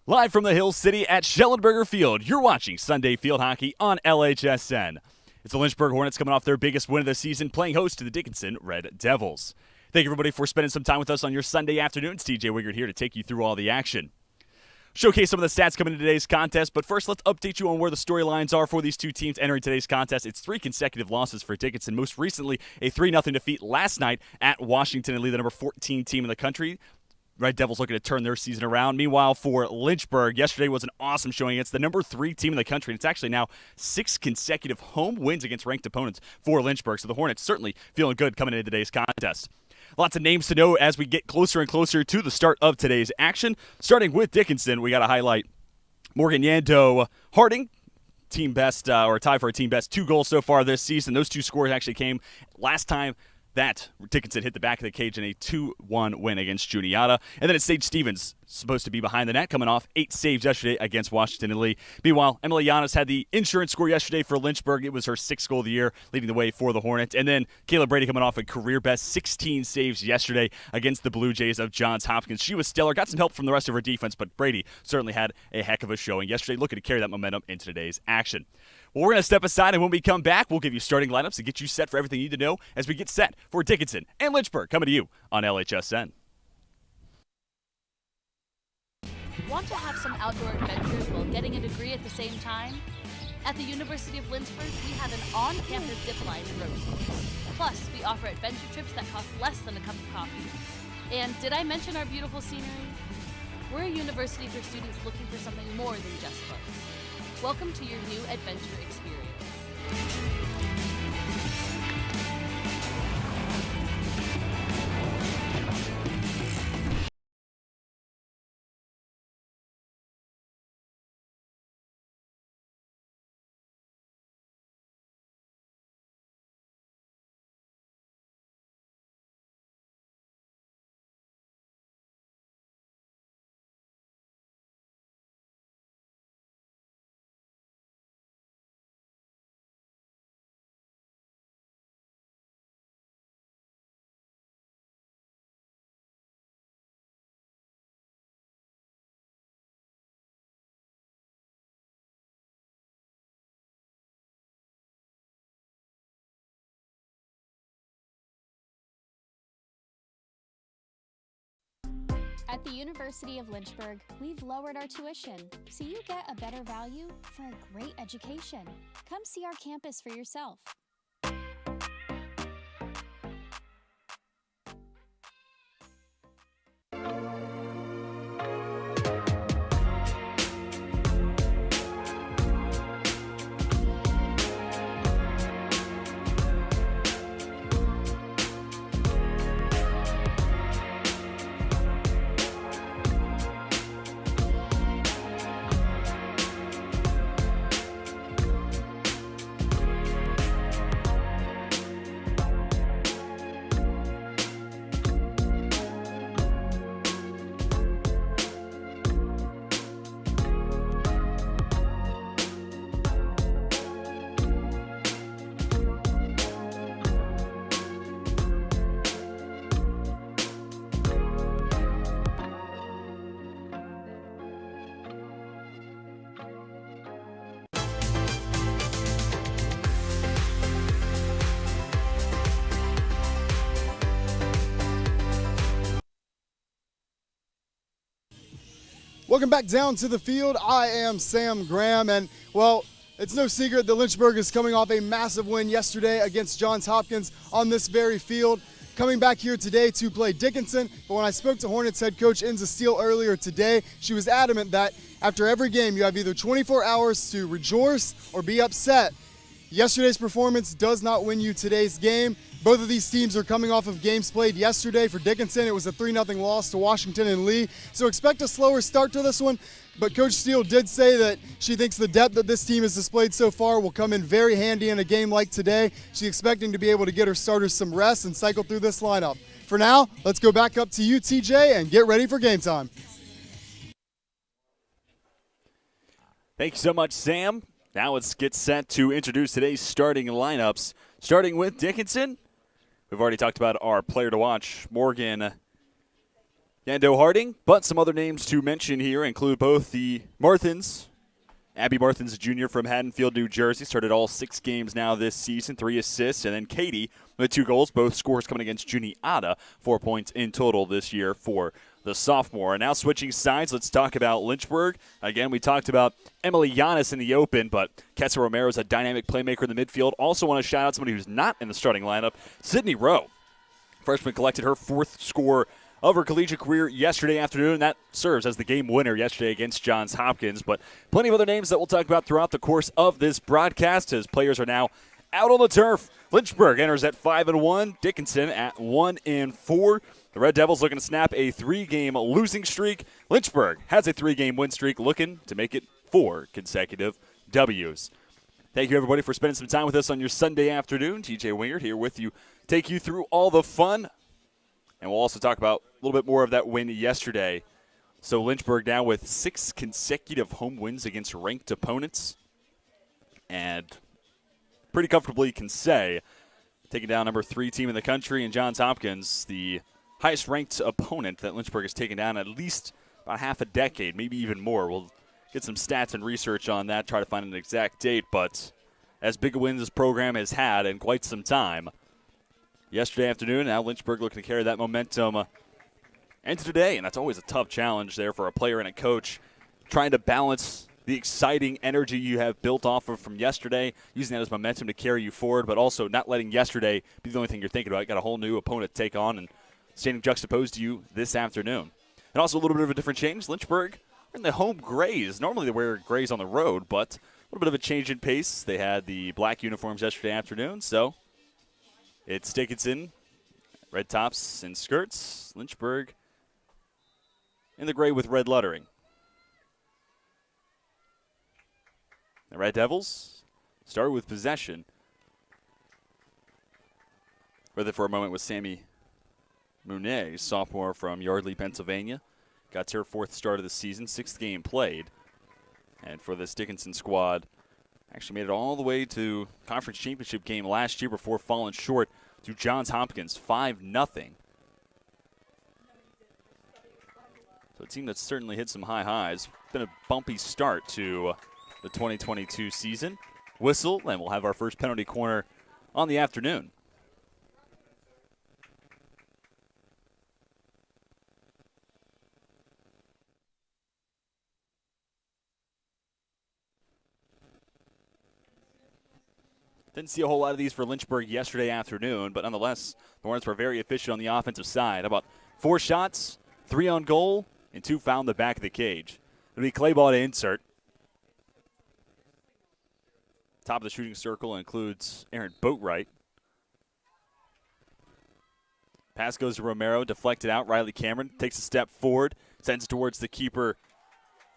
Live from the Hill City at Schellenberger Field, you're watching Sunday Field Hockey on LHSN. It's the Lynchburg Hornets coming off their biggest win of the season, playing host to the Dickinson Red Devils. Thank you, everybody, for spending some time with us on your Sunday afternoon. It's TJ Wiggert here to take you through all the action. Showcase some of the stats coming into today's contest, but first let's update you on where the storylines are for these two teams entering today's contest. It's 3 consecutive losses for Dickinson, most recently a 3-0 defeat last night at Washington and Lee, the number 14 team in the country. Red Devils looking to turn their season around. Meanwhile, for Lynchburg, yesterday was an awesome showing against the number 3 team in the country. And it's actually now 6 consecutive home wins against ranked opponents for Lynchburg. So the Hornets certainly feeling good coming into today's contest. Lots of names to know as we get closer and closer to the start of today's action. Starting with Dickinson, we got to highlight Morgan Yando Harding. Team best, or tie for a team best, 2 goals so far this season. Those 2 scores actually came last time that Dickinson hit the back of the cage in a 2-1 win against Juniata. And then it's Sage Stevens, supposed to be behind the net, coming off 8 saves yesterday against Washington and Lee. Meanwhile, Emily Llanos had the insurance score yesterday for Lynchburg. It was her 6th goal of the year, leading the way for the Hornets. And then Kayla Brady coming off a career best 16 saves yesterday against the Blue Jays of Johns Hopkins. She was stellar, got some help from the rest of her defense, but Brady certainly had a heck of a showing yesterday, looking to carry that momentum into today's action. Well, we're going to step aside, and when we come back, we'll give you starting lineups to get you set for everything you need to know as we get set for Dickinson and Lynchburg, coming to you on LHSN. Want to have some outdoor adventures while getting a degree at the same time? At the University of Lynchburg, we have an on-campus zip line and ropes course. Plus, we offer adventure trips that cost less than a cup of coffee. And did I mention our beautiful scenery? We're a university for students looking for something more than just books. Welcome to your new adventure experience. At the University of Lynchburg, we've lowered our tuition, so you get a better value for a great education. Come see our campus for yourself. Welcome back down to the field. I am Sam Graham, and, well, it's no secret that Lynchburg is coming off a massive win yesterday against Johns Hopkins on this very field. Coming back here today to play Dickinson, but when I spoke to Hornets head coach Enza Steele earlier today, she was adamant that after every game you have either 24 hours to rejoice or be upset. Yesterday's performance does not win you today's game. Both of these teams are coming off of games played yesterday. For Dickinson, it was a 3-0 loss to Washington and Lee. So expect a slower start to this one. But Coach Steele did say that she thinks the depth that this team has displayed so far will come in very handy in a game like today. She's expecting to be able to get her starters some rest and cycle through this lineup. For now, let's go back up to you, TJ, and get ready for game time. Thank you so much, Sam. Now let's get set to introduce today's starting lineups. Starting with Dickinson. We've already talked about our player to watch, Morgan Yando Harding, but some other names to mention here include both the Marthins. Abby Marthins Jr. from Haddonfield, New Jersey, started all 6 games now this season, 3 assists, and then Katie with 2 goals, both scores coming against Juniata, 4 points in total this year for the sophomore. And now switching sides, let's talk about Lynchburg. Again, we talked about Emily Giannis in the open, but Kessa Romero is a dynamic playmaker in the midfield. Also want to shout out somebody who's not in the starting lineup, Sydney Rowe. Freshman collected her 4th score of her collegiate career yesterday afternoon. That serves as the game winner yesterday against Johns Hopkins. But plenty of other names that we'll talk about throughout the course of this broadcast as players are now out on the turf. Lynchburg enters at 5-1, Dickinson at 1-4. The Red Devils looking to snap a 3-game losing streak. Lynchburg has a 3-game win streak, looking to make it 4 consecutive W's. Thank you, everybody, for spending some time with us on your Sunday afternoon. TJ Wingard here with you, take you through all the fun. And we'll also talk about a little bit more of that win yesterday. So Lynchburg now with 6 consecutive home wins against ranked opponents. And pretty comfortably can say, taking down number 3 team in the country in Johns Hopkins, the highest ranked opponent that Lynchburg has taken down at least about half a decade, maybe even more. We'll get some stats and research on that, try to find an exact date. But as big a win this program has had in quite some time, yesterday afternoon, now Lynchburg looking to carry that momentum into today, and that's always a tough challenge there for a player and a coach, trying to balance the exciting energy you have built off of from yesterday, using that as momentum to carry you forward, but also not letting yesterday be the only thing you're thinking about. You got a whole new opponent to take on and standing juxtaposed to you this afternoon. And also a little bit of a different change. Lynchburg are in the home grays. Normally they wear grays on the road, but a little bit of a change in pace. They had the black uniforms yesterday afternoon, so it's Dickinson, red tops and skirts. Lynchburg in the gray with red lettering. The Red Devils started with possession. With it for a moment was Sammy Monet, sophomore from Yardley, Pennsylvania. Got her 4th start of the season, 6th game played. And for this Dickinson squad, actually made it all the way to conference championship game last year before falling short to Johns Hopkins 5-0. So a team that's certainly hit some high highs. Been a bumpy start to the 2022 season. Whistle, and we'll have our first penalty corner on the afternoon. Didn't see a whole lot of these for Lynchburg yesterday afternoon, but nonetheless, the Hornets were very efficient on the offensive side. About 4 shots, 3 on goal, and 2 found the back of the cage. It'll be clay ball to insert. Top of the shooting circle includes Aaron Boatwright. Pass goes to Romero, deflected out. Riley Cameron takes a step forward, sends it towards the keeper,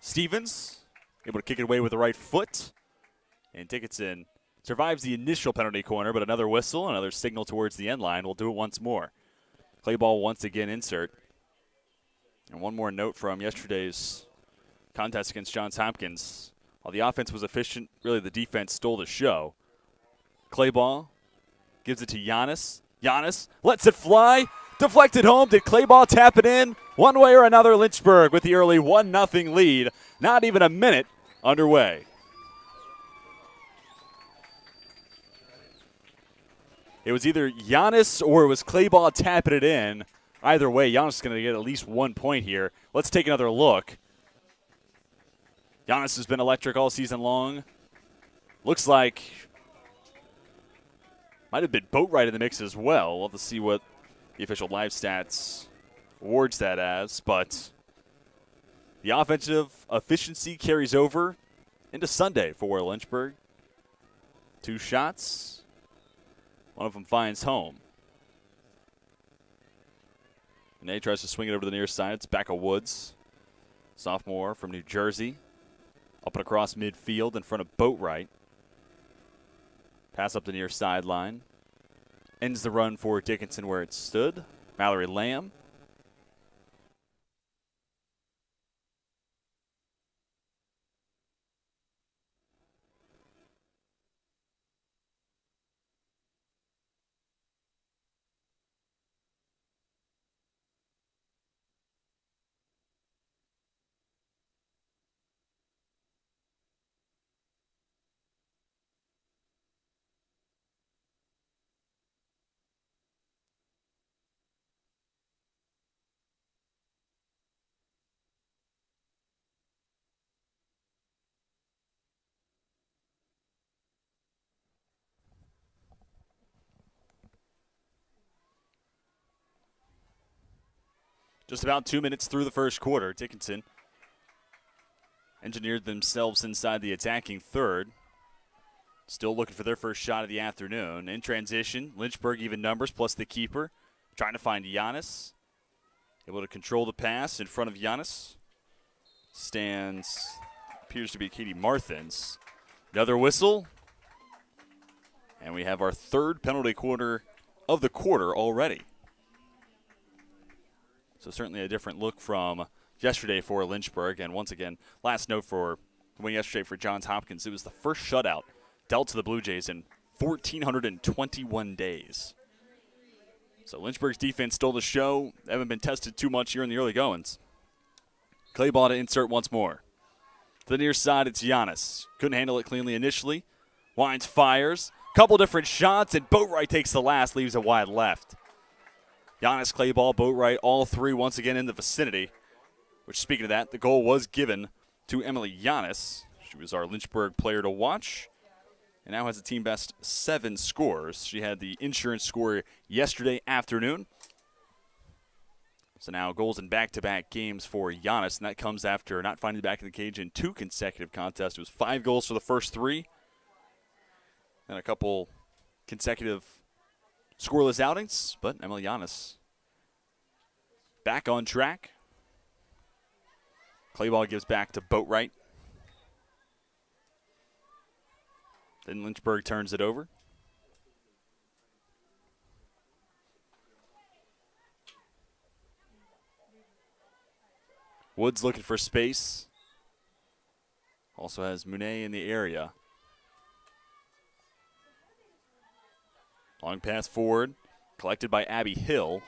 Stevens. Able to kick it away with the right foot. And Dickinson survives the initial penalty corner, but another whistle, another signal towards the end line. We'll do it once more. Clay ball once again insert. And one more note from yesterday's contest against Johns Hopkins. While the offense was efficient, really the defense stole the show. Clay ball gives it to Giannis. Giannis lets it fly. Deflected home. Did Clay ball tap it in? One way or another, Lynchburg with the early 1-0 lead. Not even a minute underway. It was either Giannis or it was Clay ball tapping it in. Either way, Giannis is going to get at least 1 point here. Let's take another look. Giannis has been electric all season long. Looks like might have been Boatwright in the mix as well. We'll have to see what the official live stats awards that as. But the offensive efficiency carries over into Sunday for Lynchburg. 2 shots. One of them finds home. Nate tries to swing it over to the near side. It's Becca Woods, sophomore from New Jersey. Up and across midfield in front of Boatwright. Pass up the near sideline. Ends the run for Dickinson where it stood. Mallory Lamb Just about 2 minutes through the first quarter, Dickinson engineered themselves inside the attacking third. Still looking for their first shot of the afternoon. In transition, Lynchburg even numbers plus the keeper. Trying to find Giannis. Able to control the pass in front of Giannis. Stands, appears to be Katie Marthins. Another whistle. And we have our third penalty quarter of the quarter already. So certainly a different look from yesterday for Lynchburg. And once again, last note for the win yesterday for Johns Hopkins, it was the first shutout dealt to the Blue Jays in 1,421 days. So Lynchburg's defense stole the show. They haven't been tested too much here in the early goings. Clay ball to insert once more. To the near side, it's Giannis. Couldn't handle it cleanly initially. Wines fires. Couple different shots, and Boatwright takes the last, leaves it wide left. Giannis, Clay ball, Boatwright, all three once again in the vicinity. Which, speaking of that, the goal was given to Emily Giannis. She was our Lynchburg player to watch. And now has a team best 7 scores. She had the insurance score yesterday afternoon. So now goals in back-to-back games for Giannis, and that comes after not finding the back of the cage in 2 consecutive contests. It was 5 goals for the first 3, and a couple consecutive scoreless outings. But Emily Giannis back on track. Clayball gives back to Boatwright. Then Lynchburg turns it over. Woods looking for space. Also has Monet in the area. Long pass forward. Collected by Abby Hill.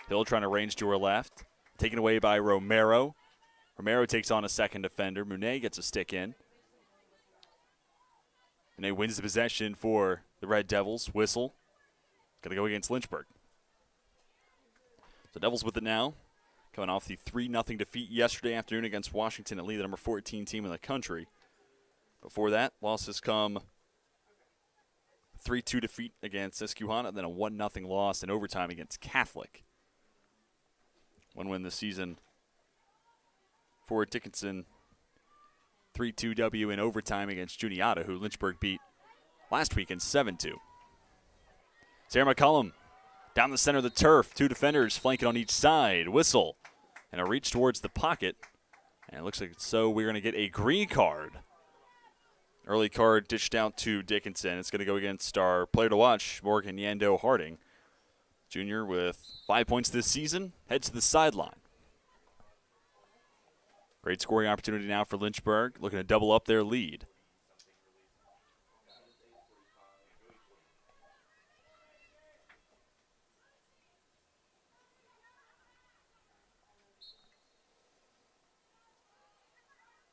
Hill trying to range to her left. Taken away by Romero. Romero takes on a second defender. Monet gets a stick in. And they wins the possession for the Red Devils. Whistle. Going to go against Lynchburg. So Devils with it now. Coming off the 3-0 defeat yesterday afternoon against Washington and Lee, the number 14 team in the country. Before that, losses come 3-2 defeat against Susquehanna, and then a 1-0 loss in overtime against Catholic. One win this season for Dickinson. 3-2 W in overtime against Juniata, who Lynchburg beat last weekend 7-2. Sarah McCullum down the center of the turf. 2 defenders flanking on each side. Whistle. And a reach towards the pocket. And it looks like so we're going to get a green card. Early card dished out to Dickinson. It's going to go against our player to watch, Morgan Yando Harding. Junior with 5 points this season. Heads to the sideline. Great scoring opportunity now for Lynchburg, looking to double up their lead.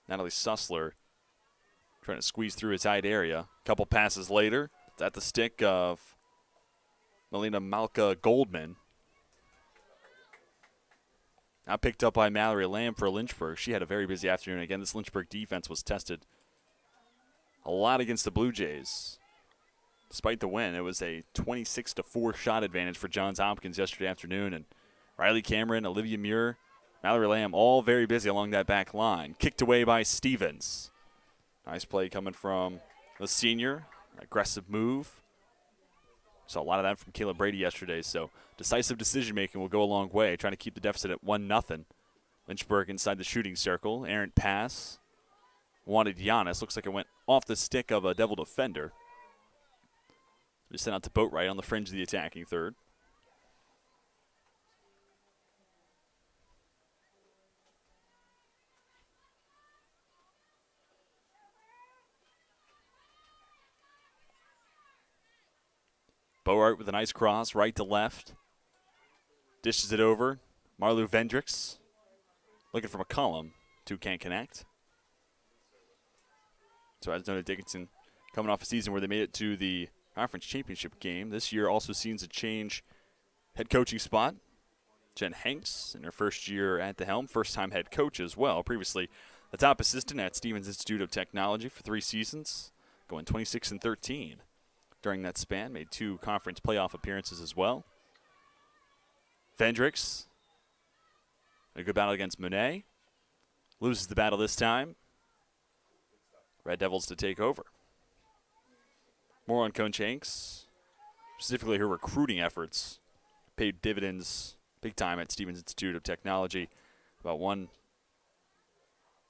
Natalie Sussler trying to squeeze through his tight area. Couple passes later, it's at the stick of Melina Malka Goldman. Now picked up by Mallory Lamb for Lynchburg. She had a very busy afternoon. Again, this Lynchburg defense was tested a lot against the Blue Jays. Despite the win, it was a 26-4 shot advantage for Johns Hopkins yesterday afternoon. And Riley Cameron, Olivia Muir, Mallory Lamb, all very busy along that back line. Kicked away by Stevens. Nice play coming from the senior. Aggressive move. Saw a lot of that from Kayla Brady yesterday, so decisive decision-making will go a long way, trying to keep the deficit at 1-0. Lynchburg inside the shooting circle. Errant pass. Wanted Giannis. Looks like it went off the stick of a Devil defender. Just sent out to Boatwright on the fringe of the attacking third. Boatwright with a nice cross, right to left. Dishes it over. Marlu Vendricks looking for McCollum. 2 can't connect. So as noted, Dickinson coming off a season where they made it to the conference championship game. This year also sees a change head coaching spot. Jen Hanks in her first year at the helm, first-time head coach as well. Previously the top assistant at Stevens Institute of Technology for 3 seasons, going 26-13 during that span. Made 2 conference playoff appearances as well. Vendricks A good battle against Monet. Loses the battle this time. Red Devils to take over. More on Coach Hanks, specifically her recruiting efforts, paid dividends big time at Stevens Institute of Technology. About 1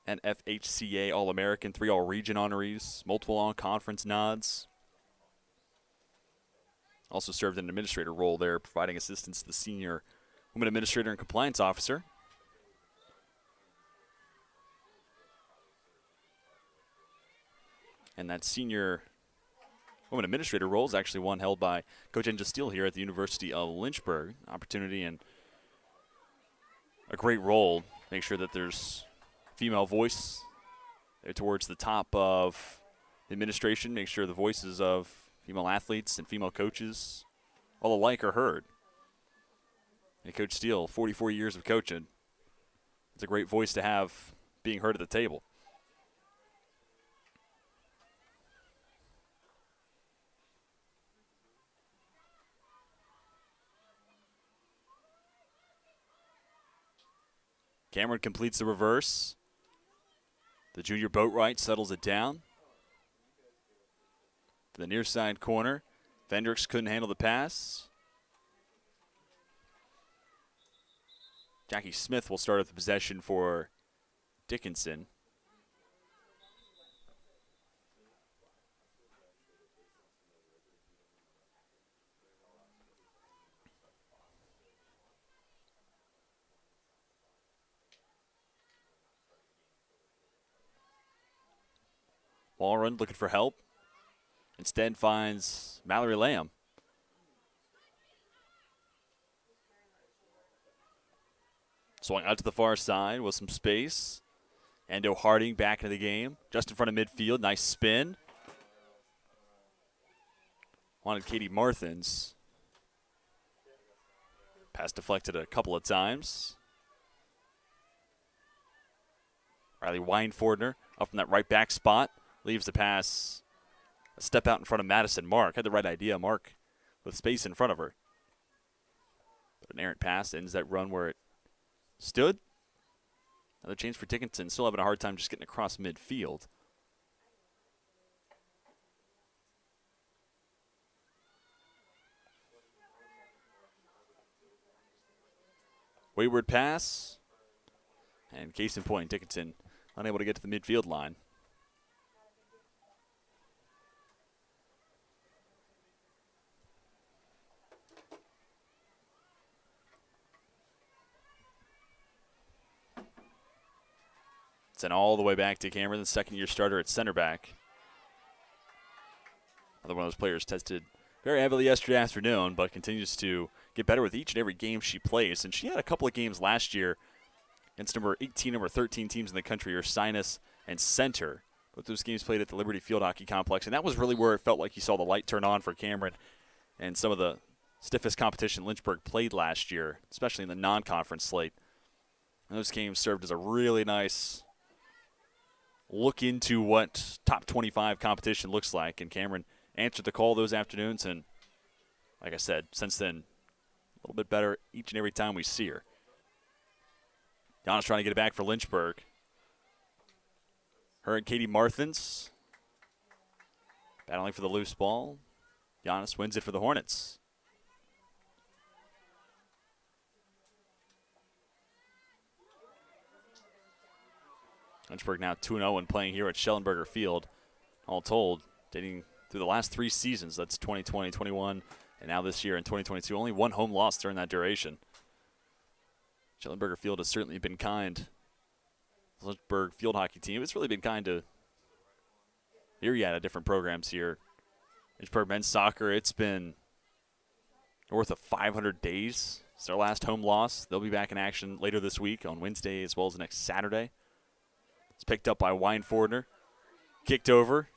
NFHCA All-American, 3 All-Region honorees, multiple all-conference nods. Also served in an administrator role there, providing assistance to the senior women administrator and compliance officer. And that senior women administrator role is actually one held by Coach Angel Steele here at the University of Lynchburg. Opportunity and a great role. Make sure that there's female voice there towards the top of the administration. Make sure the voices of female athletes and female coaches all alike are heard. And Coach Steele, 44 years of coaching. It's a great voice to have being heard at the table. Cameron completes the reverse. The junior Boatwright settles it down. To the near side corner. Vendricks couldn't handle the pass. Jackie Smith will start at the possession for Dickinson. Walren looking for help. Instead finds Mallory Lamb. Swung out to the far side with some space. Endo Harding back into the game. Just in front of midfield. Nice spin. Wanted Katie Marthins. Pass deflected a couple of times. Riley Weinfordner up from that right back spot. Leaves the pass a step out in front of Madison Mark. Had the right idea, Mark, with space in front of her. But an errant pass ends that run where it stood. Another chance for Dickinson. Still having a hard time just getting across midfield. Wayward pass. And case in point, Dickinson unable to get to the midfield line. Sent all the way back to Cameron, the second-year starter at center back. Another one of those players tested very heavily yesterday afternoon, but continues to get better with each and every game she plays. And she had a couple of games last year against number 18, number 13 teams in the country, Ursinus and Center. Both those games played at the Liberty Field Hockey Complex, and that was really where it felt like you saw the light turn on for Cameron and some of the stiffest competition Lynchburg played last year, especially in the non-conference slate. And those games served as a really nice look into what top 25 competition looks like. And Cameron answered the call those afternoons. And like I said, since then, a little bit better each and every time we see her. Giannis trying to get it back for Lynchburg. Her and Katie Marthins battling for the loose ball. Giannis wins it for the Hornets. Lynchburg now 2-0 and playing here at Schellenberger Field. All told, dating through the last 3 seasons. That's 2020, 21, and now this year in 2022. Only 1 home loss during that duration. Schellenberger Field has certainly been kind. The Lynchburg field hockey team, it's really been kind to myriad of different programs here. Lynchburg men's soccer, it's been north of 500 days. It's their last home loss. They'll be back in action later this week on Wednesday as well as next Saturday. It's picked up by Weinfordner. Kicked over.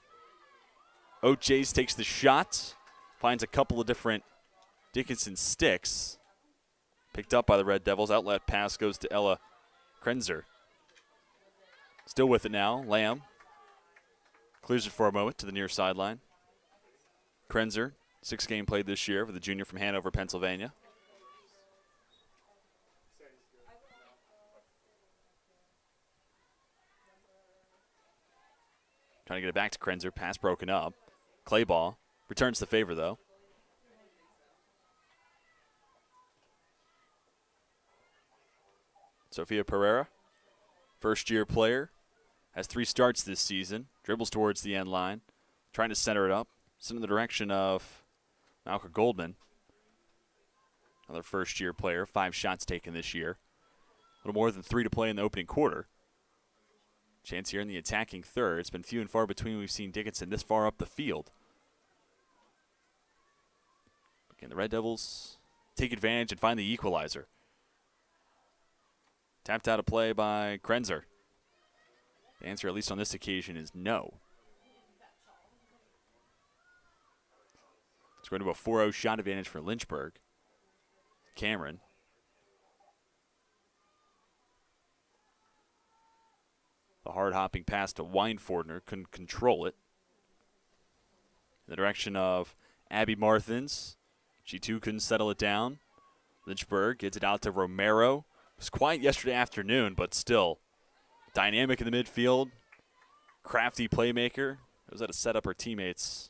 Oates takes the shot. Finds a couple of different Dickinson sticks. Picked up by the Red Devils. Outlet pass goes to Ella Krenzer. Still with it now. Lamb clears it for a moment to the near sideline. Krenzer, 6 game played this year for the junior from Hanover, Pennsylvania. Trying to get it back to Krenzer. Pass broken up. Clay ball. Returns the favor, though. Sofia Pereira, first-year player, has 3 starts this season. Dribbles towards the end line. Trying to center it up. Sent in the direction of Malka Goldman. Another first-year player. 5 shots taken this year. A little more than 3 to play in the opening quarter. Chance here in the attacking third. It's been few and far between we've seen Dickinson this far up the field. Again, the Red Devils take advantage and find the equalizer. Tapped out of play by Krenzer. The answer, at least on this occasion, is no. It's going to a 4-0 shot advantage for Lynchburg. Cameron. The hard-hopping pass to Weinfordner, couldn't control it. In the direction of Abby Marthins. She, too, couldn't settle it down. Lynchburg gets it out to Romero. It was quiet yesterday afternoon, but still dynamic in the midfield. Crafty playmaker. Knows how to set up her teammates.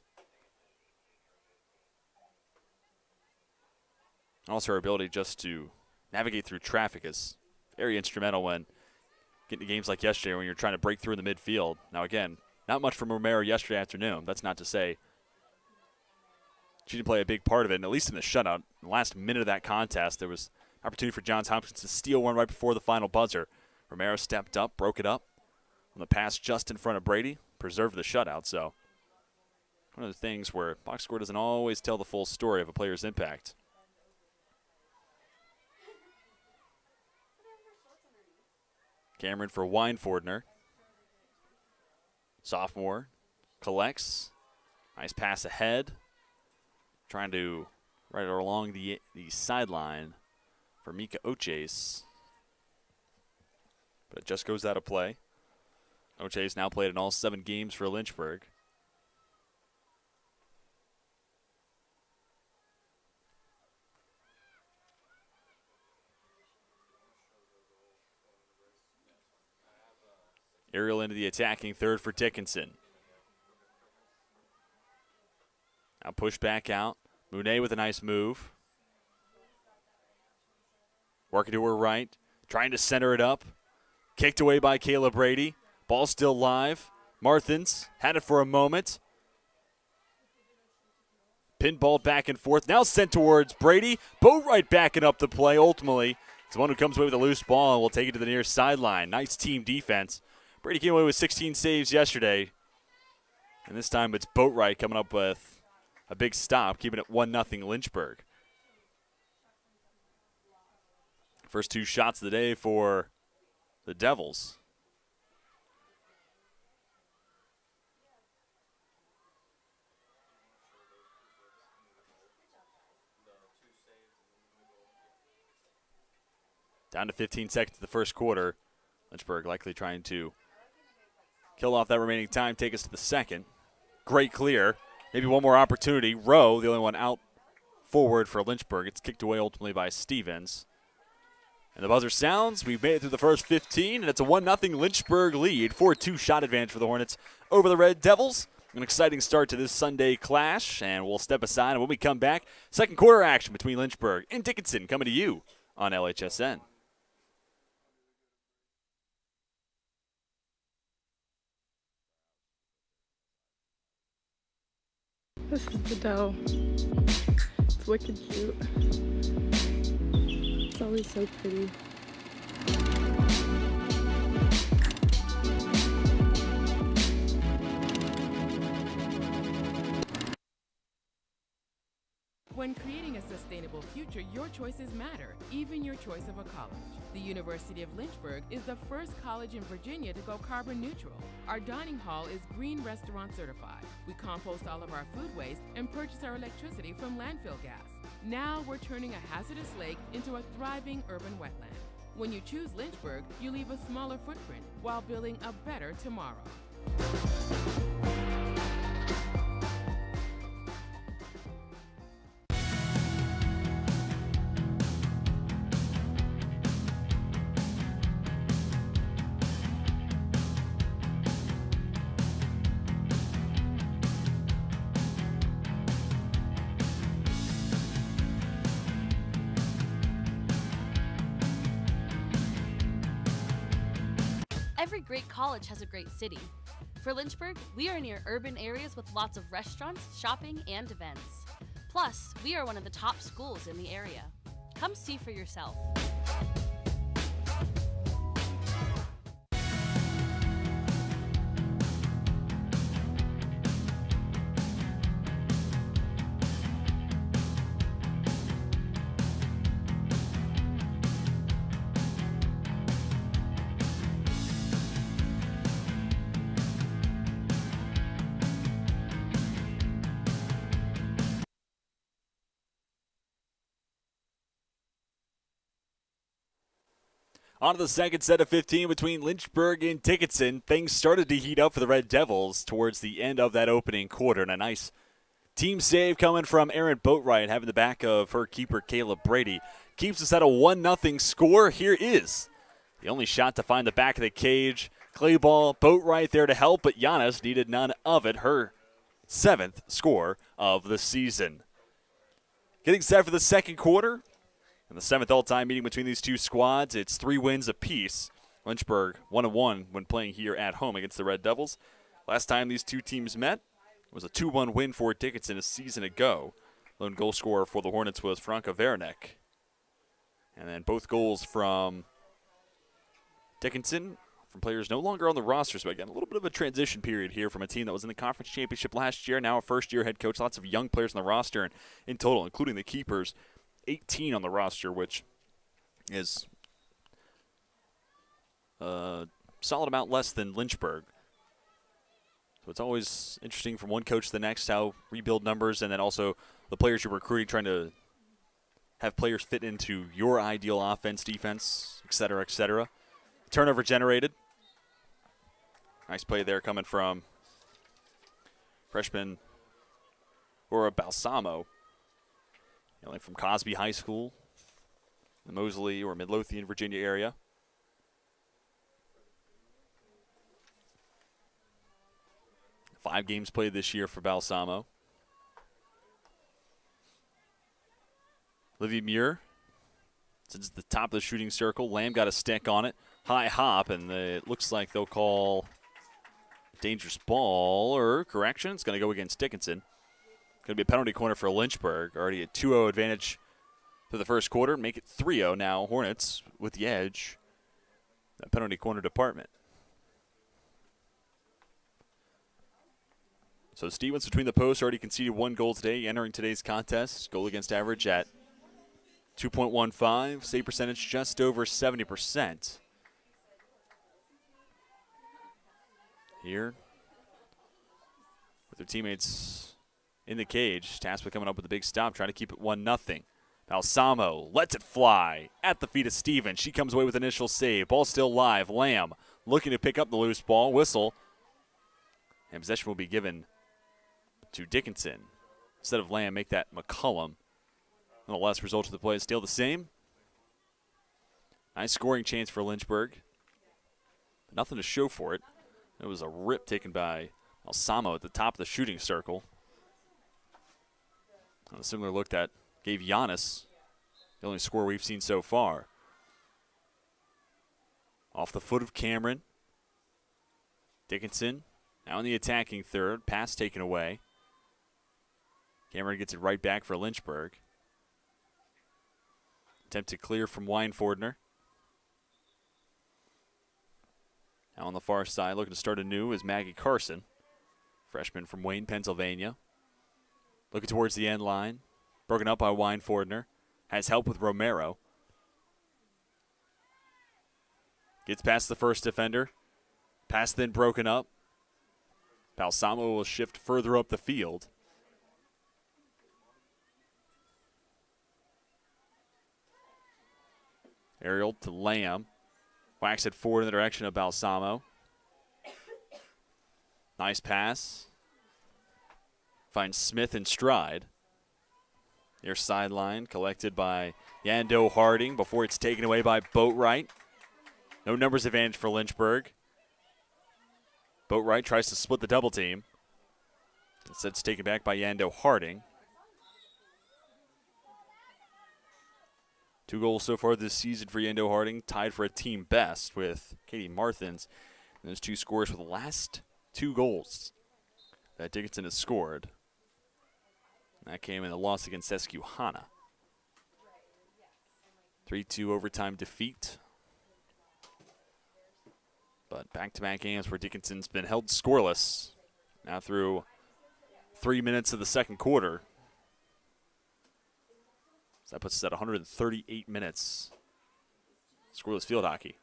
Also, her ability just to navigate through traffic is very instrumental when getting to games like yesterday when you're trying to break through in the midfield. Now, again, not much from Romero yesterday afternoon. That's not to say she didn't play a big part of it, and at least in the shutout. In the last minute of that contest, there was an opportunity for Johns Hopkins to steal one right before the final buzzer. Romero stepped up, broke it up on the pass just in front of Brady, preserved the shutout. So one of the things where box score doesn't always tell the full story of a player's impact. Cameron for Weinfordner. Sophomore collects. Nice pass ahead. Trying to right along the sideline for Mika Oches. But it just goes out of play. Oches now played in all 7 games for Lynchburg. Aerial into the attacking third for Dickinson. Now push back out. Monet with a nice move. Working to her right. Trying to center it up. Kicked away by Kayla Brady. Ball still live. Marthins had it for a moment. Pinball back and forth. Now sent towards Brady. Boatwright backing up the play ultimately. It's the one who comes away with a loose ball and will take it to the near sideline. Nice team defense. Brady came away with 16 saves yesterday. And this time it's Boatwright coming up with a big stop, keeping it 1-0 Lynchburg. First 2 shots of the day for the Devils. Down to 15 seconds of the first quarter. Lynchburg likely trying to kill off that remaining time, take us to the second. Great clear. Maybe one more opportunity. Rowe, the only one out forward for Lynchburg. It's kicked away ultimately by Stevens. And the buzzer sounds. We've made it through the first 15, and it's a 1-0 Lynchburg lead. 4-2 shot advantage for the Hornets over the Red Devils. An exciting start to this Sunday clash, and we'll step aside. And when we come back, second quarter action between Lynchburg and Dickinson coming to you on LHSN. This is the dough. It's wicked cute. It's always so pretty. When creating a sustainable future, your choices matter, even your choice of a college. The University of Lynchburg is the first college in Virginia to go carbon neutral. Our dining hall is green restaurant certified. We compost all of our food waste and purchase our electricity from landfill gas. Now we're turning a hazardous lake into a thriving urban wetland. When you choose Lynchburg, you leave a smaller footprint while building a better tomorrow. Every great college has a great city. For Lynchburg, we are near urban areas with lots of restaurants, shopping, and events. Plus, we are one of the top schools in the area. Come see for yourself. On to the second set of 15 between Lynchburg and Dickinson. Things started to heat up for the Red Devils towards the end of that opening quarter. And a nice team save coming from Erin Boatwright, having the back of her keeper, Caleb Brady. Keeps us at a 1-0 score. Here is the only shot to find the back of the cage. Clay ball, Boatwright there to help, but Giannis needed none of it. Her 7th score of the season. Getting set for the second quarter. In the 7th all-time meeting between these two squads, it's 3 wins apiece. Lynchburg 1-1 when playing here at home against the Red Devils. Last time these two teams met was a 2-1 win for Dickinson a season ago. Lone goal scorer for the Hornets was Franca Veranek. And then both goals from Dickinson from players no longer on the roster. So again, a little bit of a transition period here from a team that was in the conference championship last year. Now a first-year head coach, lots of young players on the roster, and in total, including the keepers, 18 on the roster, which is a solid amount less than Lynchburg. So it's always interesting from one coach to the next how rebuild numbers, and then also the players you're recruiting, trying to have players fit into your ideal offense, defense, et cetera, et cetera. Turnover generated. Nice play there coming from freshman Aura Balsamo. Like from Cosby High School, the Moseley or Midlothian, Virginia area. Five games played this year for Balsamo. Livy Muir, since the top of the shooting circle, Lamb got a stick on it. High hop, and it looks like they'll call dangerous ball, or correction. It's going to go against Dickinson. Going to be a penalty corner for Lynchburg. Already a 2-0 advantage for the first quarter. Make it 3-0 now. Hornets with the edge. The penalty corner department. So Stevens between the posts already conceded 1 goal today, entering today's contest. Goal against average at 2.15. Save percentage just over 70%. Here with their teammates in the cage. Taspa coming up with a big stop, trying to keep it 1-0. Balsamo lets it fly at the feet of Stevens. She comes away with initial save. Ball still live. Lamb looking to pick up the loose ball. Whistle. And possession will be given to Dickinson. Instead of Lamb, make that McCullum. Nonetheless, result of the play is still the same. Nice scoring chance for Lynchburg. But nothing to show for it. It was a rip taken by Balsamo at the top of the shooting circle. A similar look that gave Giannis the only score we've seen so far. Off the foot of Cameron. Dickinson now in the attacking third. Pass taken away. Cameron gets it right back for Lynchburg. Attempt to clear from Weinfordner. Now on the far side, looking to start anew is Maggie Carson. Freshman from Wayne, Pennsylvania. Looking towards the end line. Broken up by Weinfordner. Has help with Romero. Gets past the first defender. Pass then broken up. Balsamo will shift further up the field. Aerial to Lamb. Whacks it forward in the direction of Balsamo. Nice pass. Finds Smith in stride. Near sideline, collected by Yando Harding before it's taken away by Boatwright. No numbers advantage for Lynchburg. Boatwright tries to split the double team. Instead, it's taken back by Yando Harding. 2 goals so far this season for Yando Harding, tied for a team best with Katie Marthins Those two scores were the last 2 goals that Dickinson has scored. That came in the loss against Susquehanna. 3-2 overtime defeat. But back-to-back games where Dickinson's been held scoreless. Now through 3 minutes of the second quarter. So that puts us at 138 minutes. Scoreless field hockey.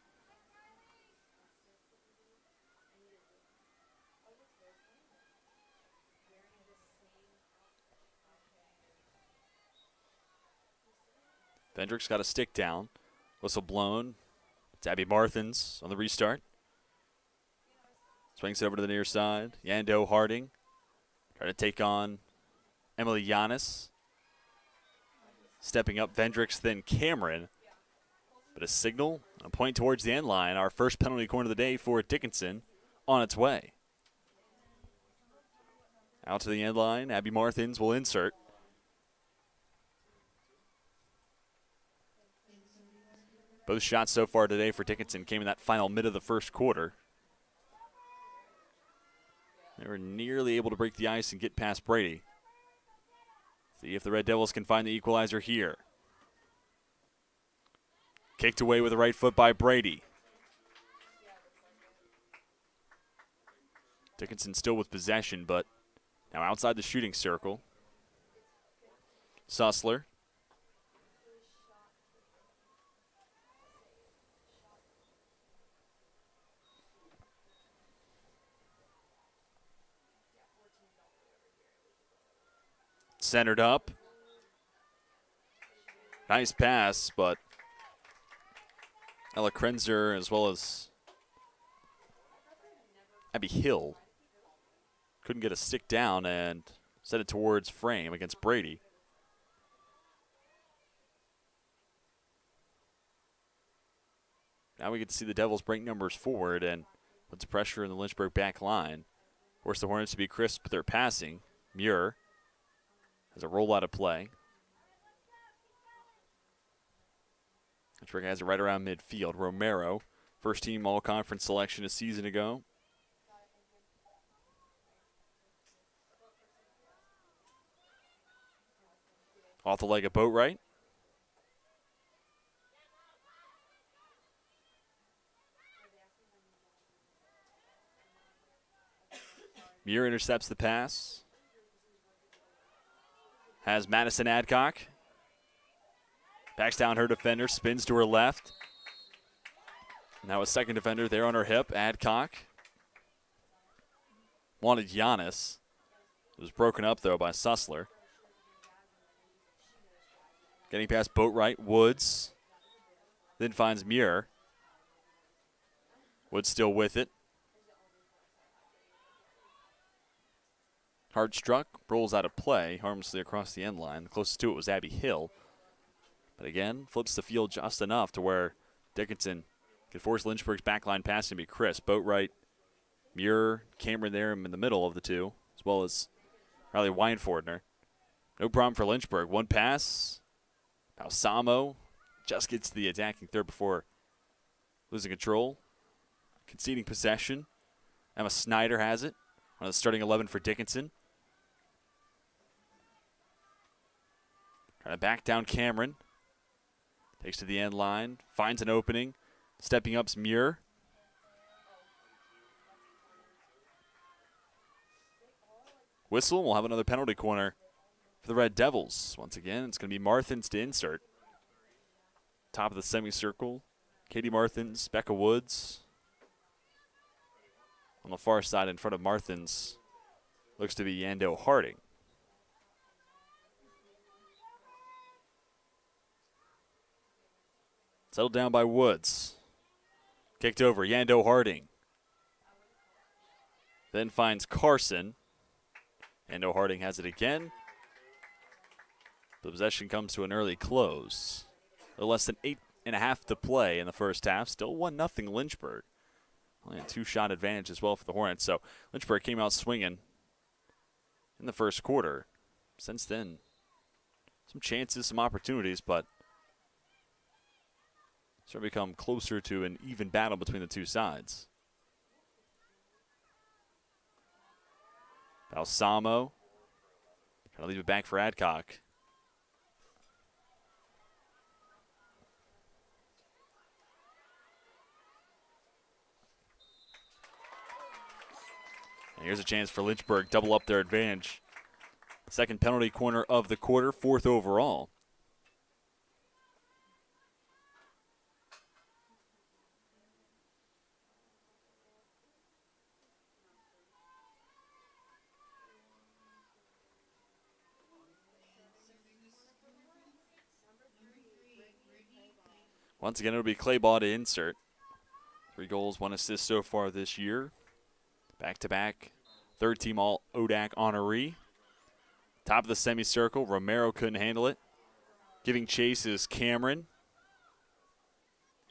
Vendrick's got a stick down. Whistle blown. It's Abby Marthins on the restart. Swings it over to the near side. Yando Harding trying to take on Emily Giannis. Stepping up Vendrick's, then Cameron. But a signal, a point towards the end line. Our first penalty corner of the day for Dickinson on its way. Out to the end line. Abby Marthins will insert. Both shots so far today for Dickinson came in that final mid of the first quarter. They were nearly able to break the ice and get past Brady. See if the Red Devils can find the equalizer here. Kicked away with the right foot by Brady. Dickinson still with possession, but now outside the shooting circle. Sussler. Centered up. Nice pass, but Ella Krenzer as well as Abby Hill couldn't get a stick down and set it towards frame against Brady. Now we get to see the Devils break numbers forward and put some pressure in the Lynchburg back line. Force the Hornets to be crisp with their passing. Muir has a roll out of play. Lynchburg has it right around midfield. Romero, first team all-conference selection a season ago. Off the leg of Boatwright. Muir intercepts the pass. Has Madison Adcock. Backs down her defender, spins to her left. Now a second defender there on her hip, Adcock. Wanted Giannis. It was broken up, though, by Sussler. Getting past Boatwright, Woods. Then finds Muir. Woods still with it. Hard struck, rolls out of play, harmlessly across the end line. The closest to it was Abby Hill. But again, flips the field just enough to where Dickinson could force Lynchburg's backline passing to be crisp. Boatwright, Muir, Cameron there in the middle of the two, as well as Riley Weinfordner. No problem for Lynchburg. One pass. Balsamo just gets to the attacking third before losing control. Conceding possession. Emma Snyder has it. One of the starting 11 for Dickinson. Trying to back down Cameron. Takes to the end line. Finds an opening. Stepping up's Muir. Whistle. We'll have another penalty corner for the Red Devils. Once again, it's going to be Marthins to insert. Top of the semicircle. Katie Marthins, Becca Woods. On the far side in front of Marthins looks to be Yando Harding. Settled down by Woods. Kicked over, Yando Harding. Then finds Carson. Yando Harding has it again. The possession comes to an early close. A little less than 8.5 to play in the first half. Still 1-0 Lynchburg. Only a 2-shot advantage as well for the Hornets. So Lynchburg came out swinging in the first quarter. Since then, some chances, some opportunities, but it's become closer to an even battle between the two sides. Balsamo trying to leave it back for Adcock. And here's a chance for Lynchburg, double up their advantage. Second penalty corner of the quarter, 4th overall. Once again, it'll be Claybaugh to insert. 3 goals, 1 assist so far this year. Back-to-back, third-team All-ODAC honoree. Top of the semicircle, Romero couldn't handle it. Giving chase is Cameron.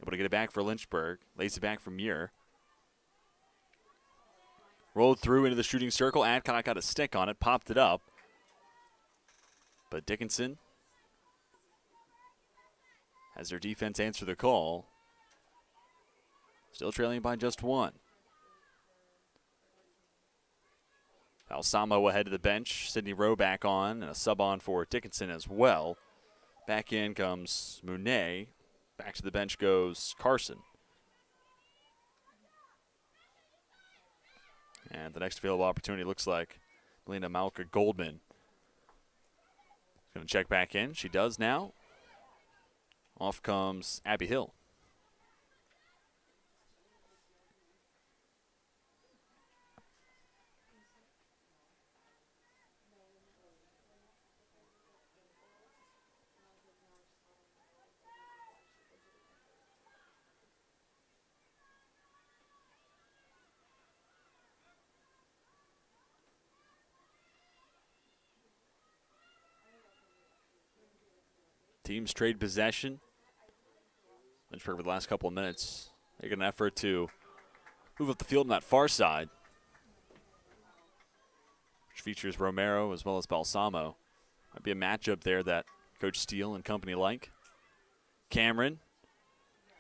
Able to get it back for Lynchburg. Lays it back for Muir. Rolled through into the shooting circle. Adcock got a stick on it, popped it up. But Dickinson has their defense answer the call. Still trailing by just 1. Balsamo ahead to the bench. Sidney Rowe back on, and a sub on for Dickinson as well. Back in comes Monet. Back to the bench goes Carson. And the next available opportunity looks like Melina Malka Goldman. Going to check back in. She does now. Off comes Abby Hill. Teams trade possession. Lynchburg for the last couple of minutes. Making an effort to move up the field on that far side, which features Romero as well as Balsamo. Might be a matchup there that Coach Steele and company like. Cameron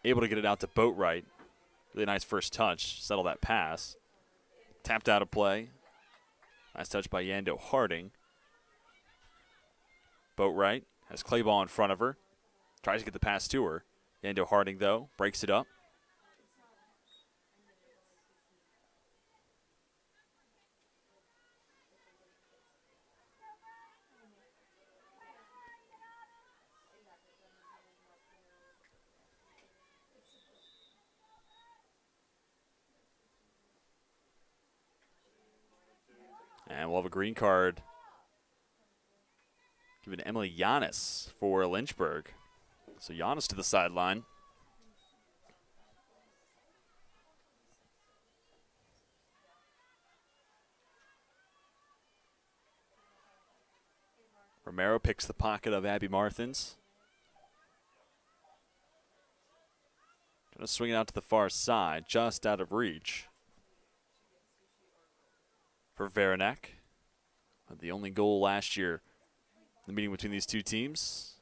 able to get it out to Boatwright. Really nice first touch. Settle that pass. Tapped out of play. Nice touch by Yando Harding. Boatwright has Claybaugh in front of her. Tries to get the pass to her. Yando Harding, though, breaks it up. And we'll have a green card given to Emily Giannis for Lynchburg. So Giannis to the sideline. Romero picks the pocket of Abby Marthins. Going to swing it out to the far side, just out of reach for Veranek. The only goal last year in the meeting between these two teams.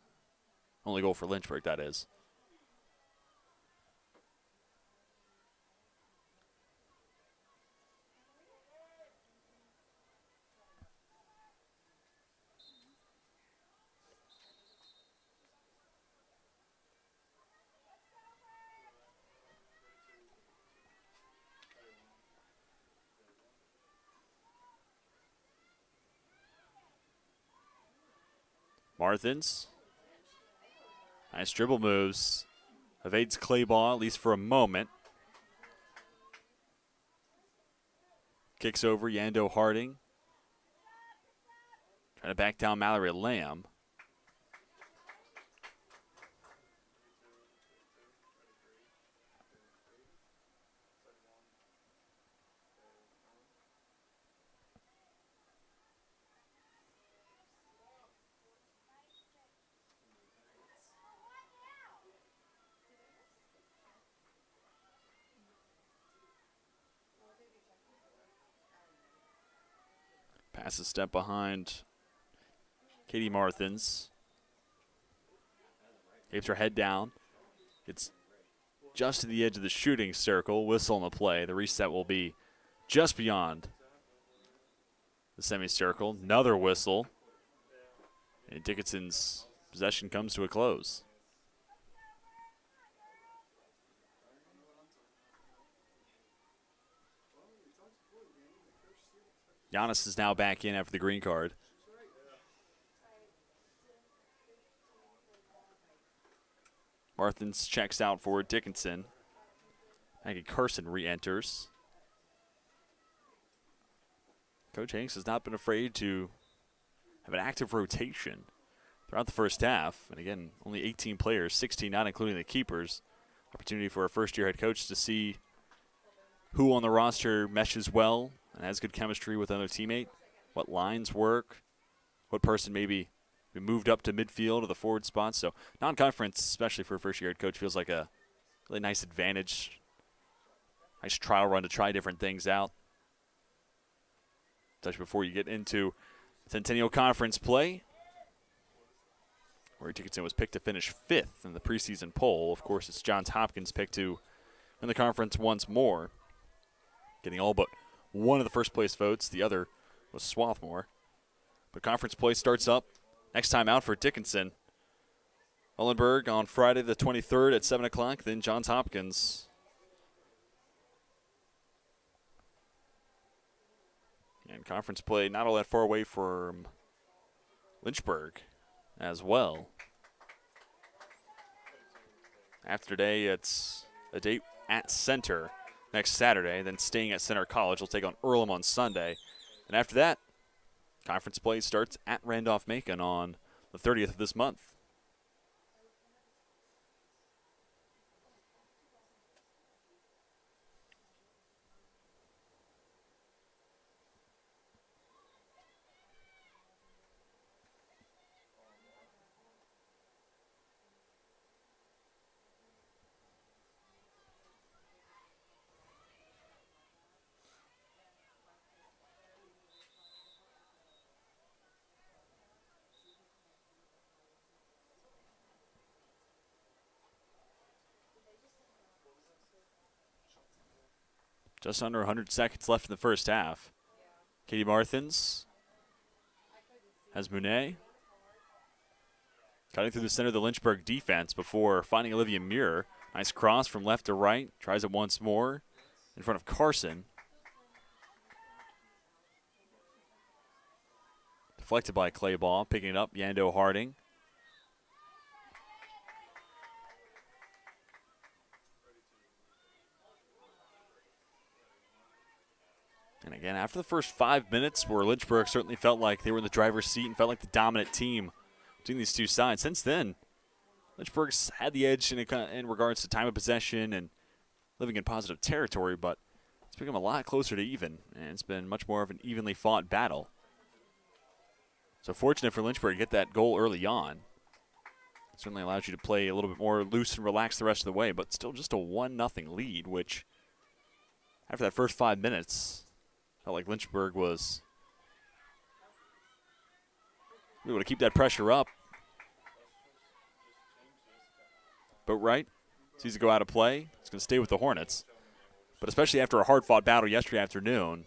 Only goal for Lynchburg, that is. Marthins. Nice dribble moves. Evades Claybaugh, at least for a moment. Kicks over Yando Harding. Trying to back down Mallory Lamb. Pass a step behind Katie Marthins. Keeps her head down. It's just to the edge of the shooting circle. Whistle on the play. The reset will be just beyond the semicircle. Another whistle. And Dickinson's possession comes to a close. Giannis is now back in after the green card. Marthins checks out for Dickinson. Maggie Carson re-enters. Coach Hanks has not been afraid to have an active rotation throughout the first half. And again, only 18 players, 16 not including the keepers. Opportunity for a first-year head coach to see who on the roster meshes well and has good chemistry with another teammate, what lines work, what person maybe moved up to midfield or the forward spot. So non-conference, especially for a first-year head coach, feels like a really nice advantage. Nice trial run to try different things out. Especially before you get into Centennial Conference play, where Dickinson was picked to finish 5th in the preseason poll. Of course, it's Johns Hopkins picked to win the conference once more, getting all but one of the first-place votes. The other was Swarthmore. But conference play starts up next time out for Dickinson. Muhlenberg on Friday the 23rd at 7 o'clock, then Johns Hopkins. And conference play not all that far away from Lynchburg as well. After today, it's a date at Center next Saturday, then staying at Center College. We'll take on Earlham on Sunday. And after that, conference play starts at Randolph-Macon on the 30th of this month. Just under 100 seconds left in the first half. Katie Marthins has Monet cutting through the center of the Lynchburg defense before finding Olivia Muir. Nice cross from left to right. Tries it once more in front of Carson. Deflected by Clay Ball. Picking it up, Yando Harding. And again, after the first 5 minutes where Lynchburg certainly felt like they were in the driver's seat and felt like the dominant team between these two sides, since then, Lynchburg's had the edge in regards to time of possession and living in positive territory, but it's become a lot closer to even, and it's been much more of an evenly fought battle. So fortunate for Lynchburg to get that goal early on. Certainly allows you to play a little bit more loose and relaxed the rest of the way, but still just a 1-0 lead, which after that first 5 minutes, felt like Lynchburg was able to keep that pressure up. But right, sees it go out of play. It's going to stay with the Hornets. But especially after a hard-fought battle yesterday afternoon,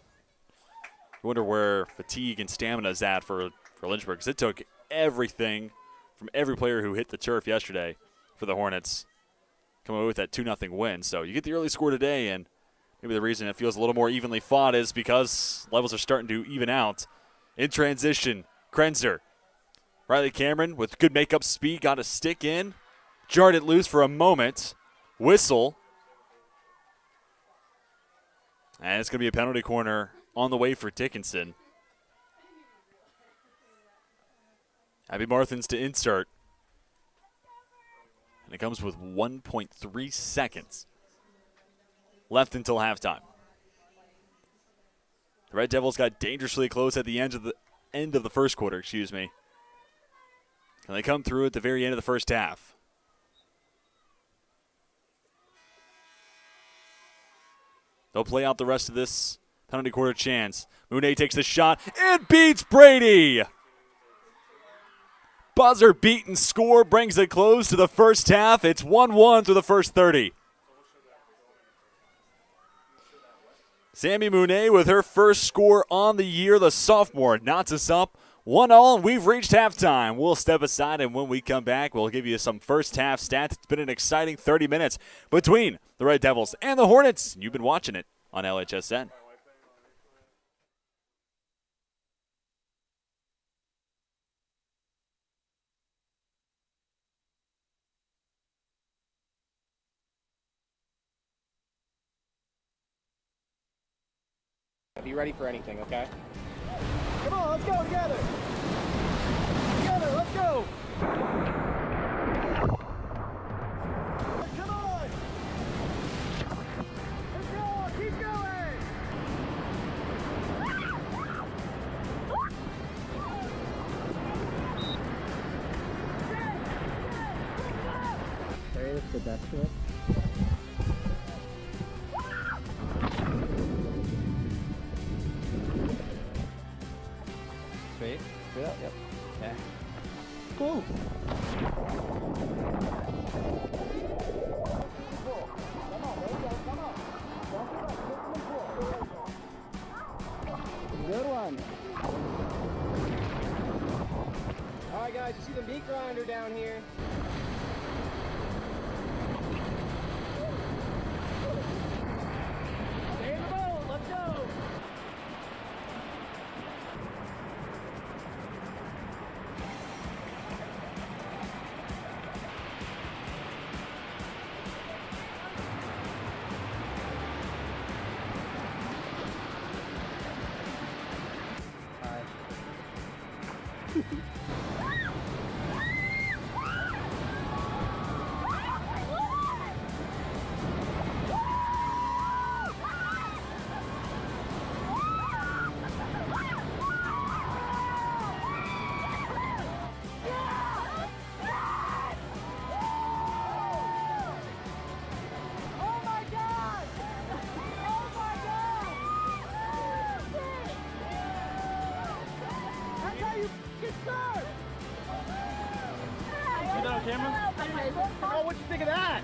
you wonder where fatigue and stamina is at for Lynchburg, because it took everything from every player who hit the turf yesterday for the Hornets coming away with that 2-0 win. So you get the early score today, and maybe the reason it feels a little more evenly fought is because levels are starting to even out. In transition, Krenzer. Riley Cameron with good make-up speed, got a stick in. Jarred it loose for a moment. Whistle. And it's going to be a penalty corner on the way for Dickinson. Abby Marthins to insert. And it comes with 1.3 seconds left until halftime. The Red Devils got dangerously close at the end of the first quarter, Can they come through at the very end of the first half? They'll play out the rest of this penalty quarter chance. Monet takes the shot and beats Brady. Buzzer beaten score brings it close to the first half. It's 1-1 through the first 30. Sammy Monet with her first score on the year. The sophomore knots us up 1-1, and we've reached halftime. We'll step aside, and when we come back, we'll give you some first half stats. It's been an exciting 30 minutes between the Red Devils and the Hornets. You've been watching it on LHSN. Be ready for anything, okay? Come on, let's go together. Together, let's go. Come on. Let's go, keep going. There is the best to it. Straight? Straight up, yep. Okay. Cool. Good one. All right, guys, you see the meat grinder down here? Stay in the boat. Let's go. Camera? Oh, what you think of that?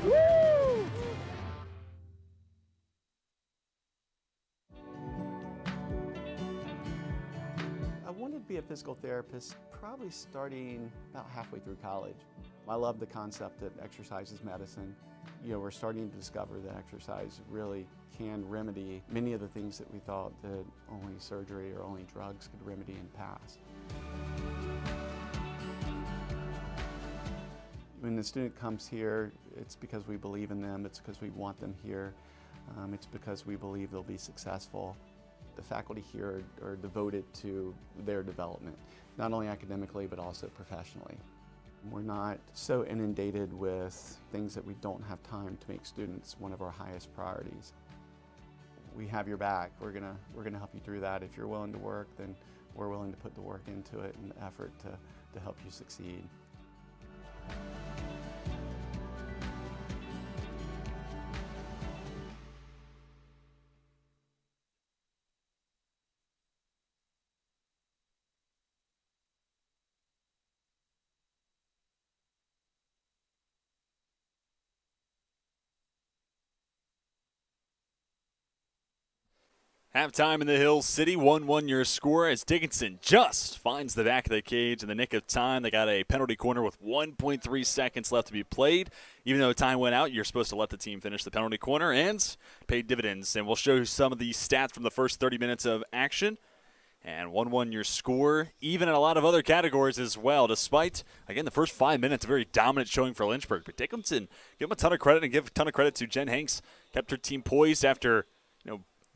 Woo! I wanted to be a physical therapist probably starting about halfway through college. I love the concept that exercise is medicine. You know, we're starting to discover that exercise really can remedy many of the things that we thought that only surgery or only drugs could remedy in the past. When the student comes here, it's because we believe in them, it's because we want them here, it's because we believe they'll be successful. The faculty here are devoted to their development, not only academically but also professionally. We're not so inundated with things that we don't have time to make students one of our highest priorities. We have your back. We're gonna help you through that. If you're willing to work, then we're willing to put the work into it and the effort to help you succeed. Halftime in the Hill City, 1-1 your score as Dickinson just finds the back of the cage in the nick of time. They got a penalty corner with 1.3 seconds left to be played. Even though time went out, you're supposed to let the team finish the penalty corner and pay dividends. And we'll show you some of the stats from the first 30 minutes of action. And 1-1 your score, even in a lot of other categories as well, despite, again, the first 5 minutes, a very dominant showing for Lynchburg. But Dickinson, give them a ton of credit and give a ton of credit to Jen Hanks. Kept her team poised after,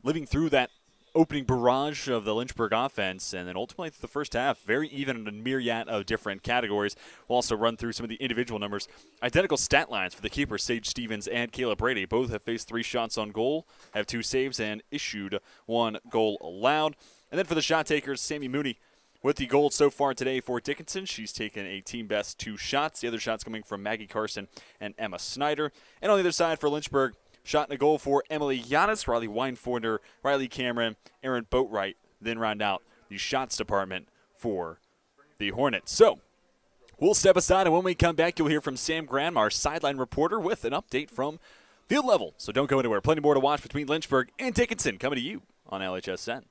living through that opening barrage of the Lynchburg offense, and then ultimately the first half, very even in a myriad of different categories. We'll also run through some of the individual numbers. Identical stat lines for the keepers, Sage Stevens and Kayla Brady. Both have faced 3 shots on goal, have 2 saves, and issued 1 goal allowed. And then for the shot takers, Sammy Mooney with the goal so far today for Dickinson. She's taken a team-best 2 shots. The other shots coming from Maggie Carson and Emma Snyder. And on the other side for Lynchburg, shot and a goal for Emily Giannis, Riley Weinforder, Riley Cameron, Aaron Boatwright, then round out the shots department for the Hornets. So we'll step aside, and when we come back, you'll hear from Sam Graham, our sideline reporter, with an update from field level. So don't go anywhere. Plenty more to watch between Lynchburg and Dickinson coming to you on LHSN.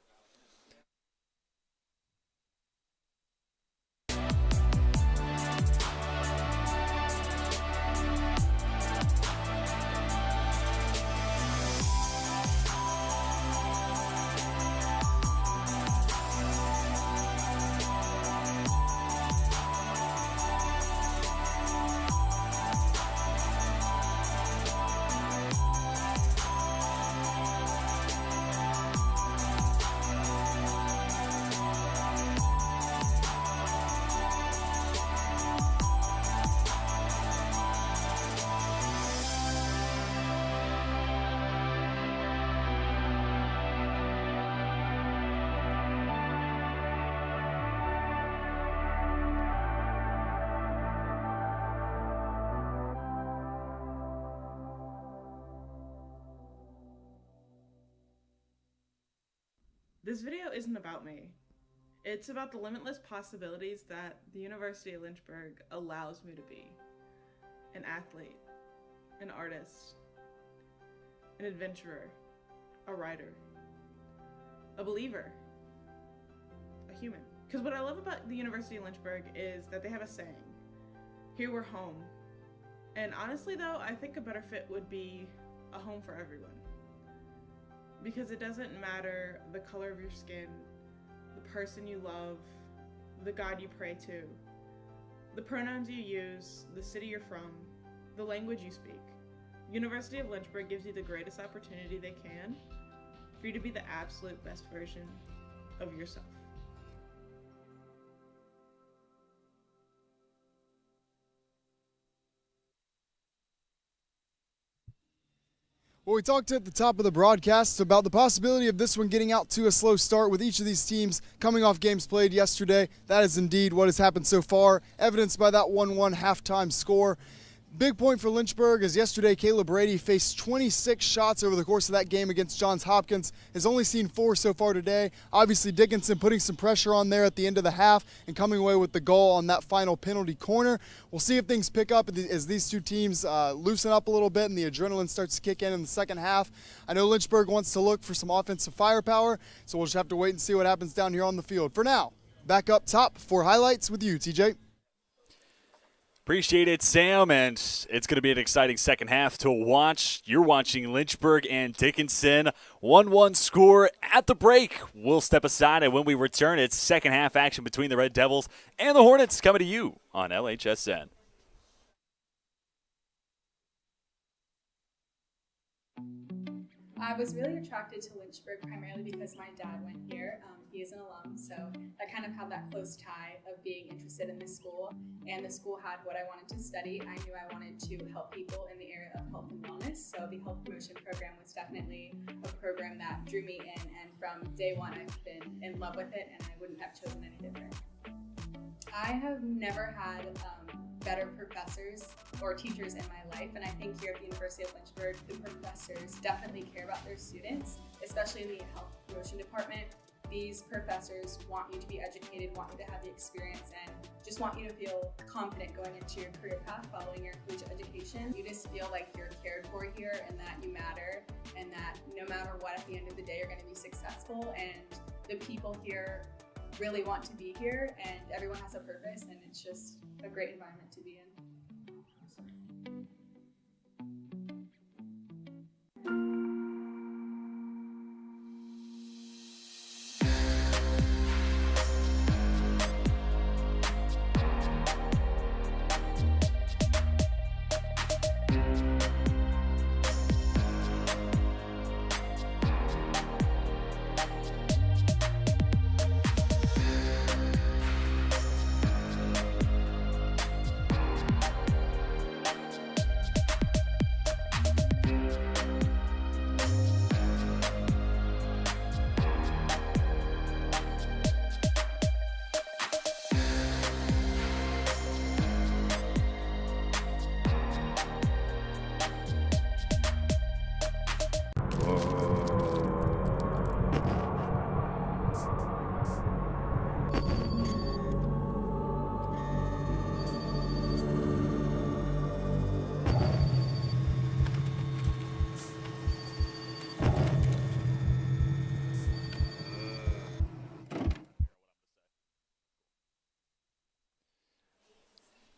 This video isn't about me. It's about the limitless possibilities that the University of Lynchburg allows me to be. An athlete, an artist, an adventurer, a writer, a believer, a human. Because what I love about the University of Lynchburg is that they have a saying, here we're home. And honestly though, I think a better fit would be a home for everyone. Because it doesn't matter the color of your skin, the person you love, the God you pray to, the pronouns you use, the city you're from, the language you speak. University of Lynchburg gives you the greatest opportunity they can for you to be the absolute best version of yourself. Well, we talked at the top of the broadcast about the possibility of this one getting out to a slow start with each of these teams coming off games played yesterday. That is indeed what has happened so far, evidenced by that 1-1 halftime score. Big point for Lynchburg is yesterday Caleb Brady faced 26 shots over the course of that game against Johns Hopkins. Has only seen 4 so far today. Obviously Dickinson putting some pressure on there at the end of the half and coming away with the goal on that final penalty corner. We'll see if things pick up as these two teams loosen up a little bit and the adrenaline starts to kick in the second half. I know Lynchburg wants to look for some offensive firepower, so we'll just have to wait and see what happens down here on the field. For now, back up top for highlights with you, TJ. Appreciate it, Sam, and it's going to be an exciting second half to watch. You're watching Lynchburg and Dickinson. 1-1 score at the break. We'll step aside, and when we return, it's second half action between the Red Devils and the Hornets coming to you on LHSN. I was really attracted to Lynchburg primarily because my dad went here. He is an alum, so I kind of had that close tie of being interested in this school, and the school had what I wanted to study. I knew I wanted to help people in the area of health and wellness, so the health promotion program was definitely a program that drew me in, and from day one I've been in love with it, and I wouldn't have chosen any different. I have never had better professors or teachers in my life, and I think here at the University of Lynchburg, the professors definitely care about their students, especially in the health promotion department. These professors want you to be educated, want you to have the experience, and just want you to feel confident going into your career path following your collegiate education. You just feel like you're cared for here and that you matter, and that no matter what, at the end of the day, you're going to be successful, and the people here really want to be here, and everyone has a purpose, and it's just a great environment to be in.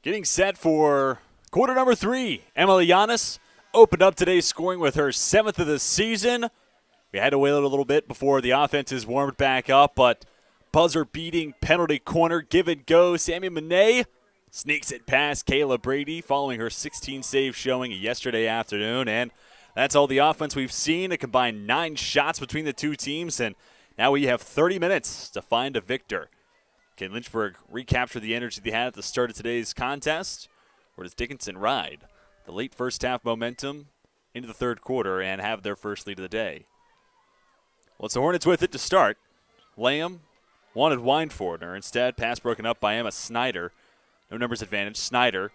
Getting set for quarter number 3. Emily Giannis opened up today's scoring with her 7th of the season. We had to wait a little bit before the offenses warmed back up, but buzzer-beating penalty corner give and go. Sammy Monet sneaks it past Kayla Brady following her 16-save showing yesterday afternoon. And that's all the offense we've seen. A combined 9 shots between the two teams, and now we have 30 minutes to find a victor. Can Lynchburg recapture the energy they had at the start of today's contest, or does Dickinson ride the late first half momentum into the third quarter and have their first lead of the day? Well, it's the Hornets with it to start. Lamb wanted Weinfordner. Instead, pass broken up by Emma Snyder. No numbers advantage. Snyder,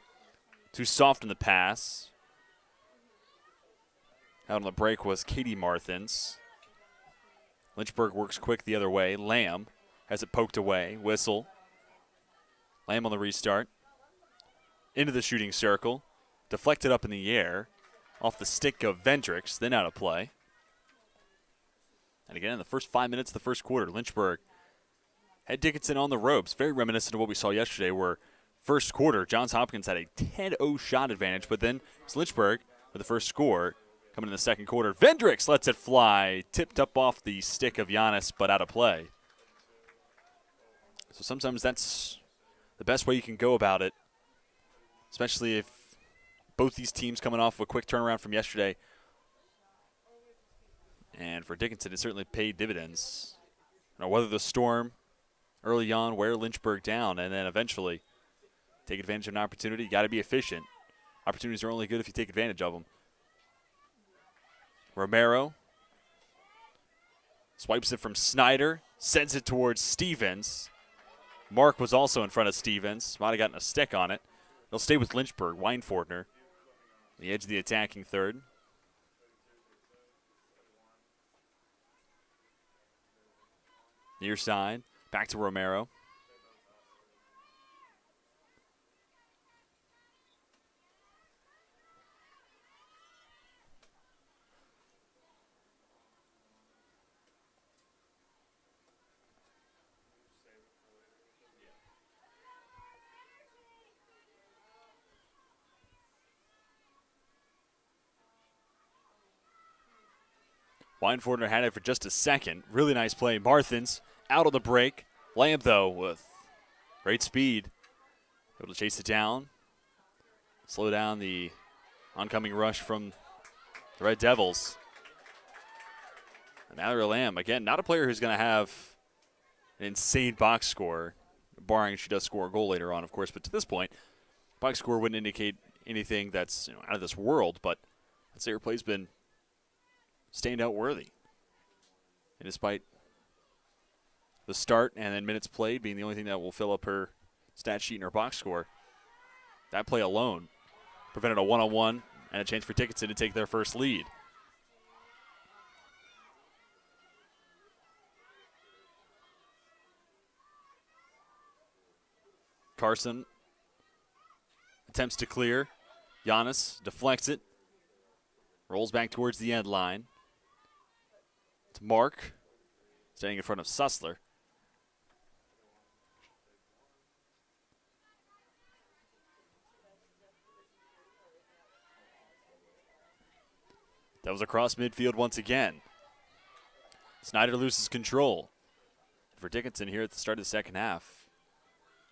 too soft in the pass. Out on the break was Katie Marthins. Lynchburg works quick the other way. Lamb has it poked away. Whistle. Lamb on the restart. Into the shooting circle. Deflected up in the air. Off the stick of Vendricks. Then out of play. And again, in the first 5 minutes of the first quarter, Lynchburg had Dickinson on the ropes. Very reminiscent of what we saw yesterday, where first quarter, Johns Hopkins had a 10-0 shot advantage, but then it's Lynchburg with the first score coming in the second quarter. Vendricks lets it fly. Tipped up off the stick of Giannis, but out of play. So sometimes that's the best way you can go about it, especially if both these teams coming off a quick turnaround from yesterday. And for Dickinson, it certainly paid dividends. Weather the storm early on, wear Lynchburg down, and then eventually take advantage of an opportunity. You got to be efficient. Opportunities are only good if you take advantage of them. Romero swipes it from Snyder, sends it towards Stevens. Mark was also in front of Stevens. Might have gotten a stick on it. They'll stay with Lynchburg. Weinfordner, the edge of the attacking third. Near side, back to Romero. Weinfordner had it for just a second. Really nice play. Marthins out on the break. Lamb, though, with great speed, able to chase it down, slow down the oncoming rush from the Red Devils. And Mallory Lamb, again, not a player who's going to have an insane box score, barring she does score a goal later on, of course. But to this point, box score wouldn't indicate anything that's out of this world. But I'd say her play's been standout worthy. And despite the start and then minutes played being the only thing that will fill up her stat sheet and her box score, that play alone prevented a one-on-one and a chance for Dickinson to take their first lead. Carson attempts to clear. Giannis deflects it. Rolls back towards the end line. It's Mark standing in front of Sussler. That was across midfield once again. Snyder loses control. For Dickinson here at the start of the second half,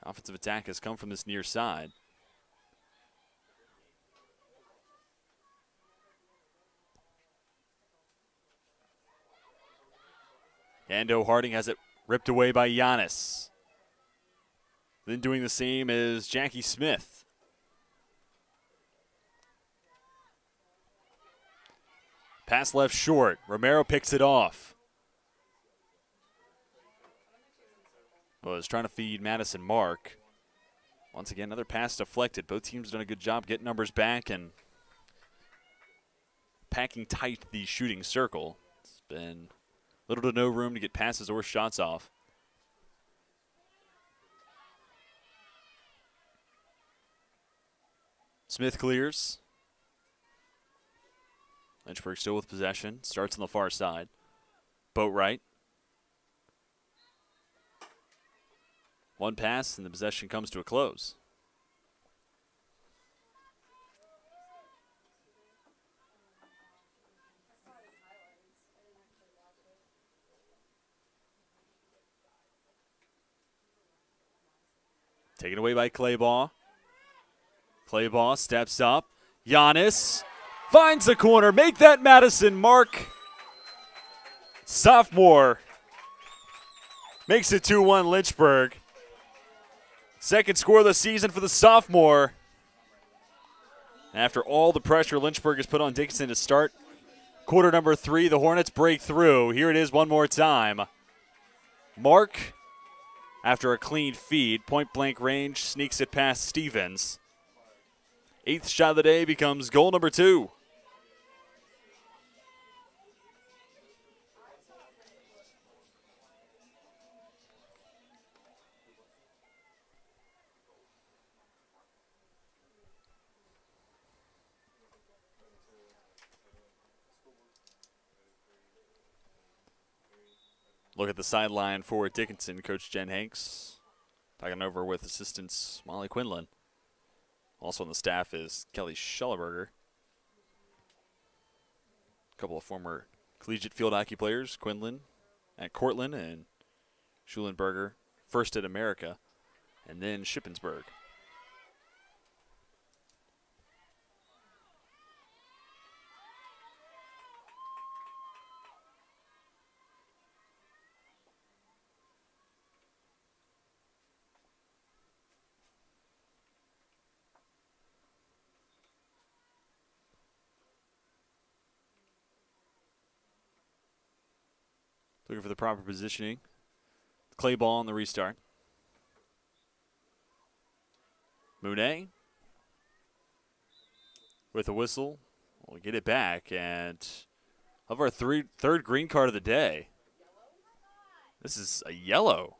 offensive attack has come from this near side. Ando Harding has it ripped away by Giannis. Then doing the same is Jackie Smith. Pass left short. Romero picks it off. Was trying to feed Madison Mark. Once again, another pass deflected. Both teams have done a good job getting numbers back and packing tight the shooting circle. It's been little to no room to get passes or shots off. Smith clears. Lynchburg still with possession. Starts on the far side. Boatwright. One pass and the possession comes to a close. Taken away by Claybaugh. Claybaugh steps up. Giannis finds the corner. Make that Madison mark. Sophomore makes it 2-1 Lynchburg. Second score of the season for the sophomore. After all the pressure Lynchburg has put on Dickinson to start quarter number 3, the Hornets break through. Here it is one more time. Mark, after a clean feed, point-blank range, sneaks it past Stevens. 8th shot of the day becomes goal number 2. Look at the sideline for Dickinson. Coach Jen Hanks talking over with assistants Molly Quinlan. Also on the staff is Kelly Schellerberger. A couple of former collegiate field hockey players, Quinlan at Cortland and Schulenberger, first at America, and then Shippensburg. Looking for the proper positioning. Clay ball on the restart. Monet with a whistle. We'll get it back. And of our third green card of the day. This is a yellow.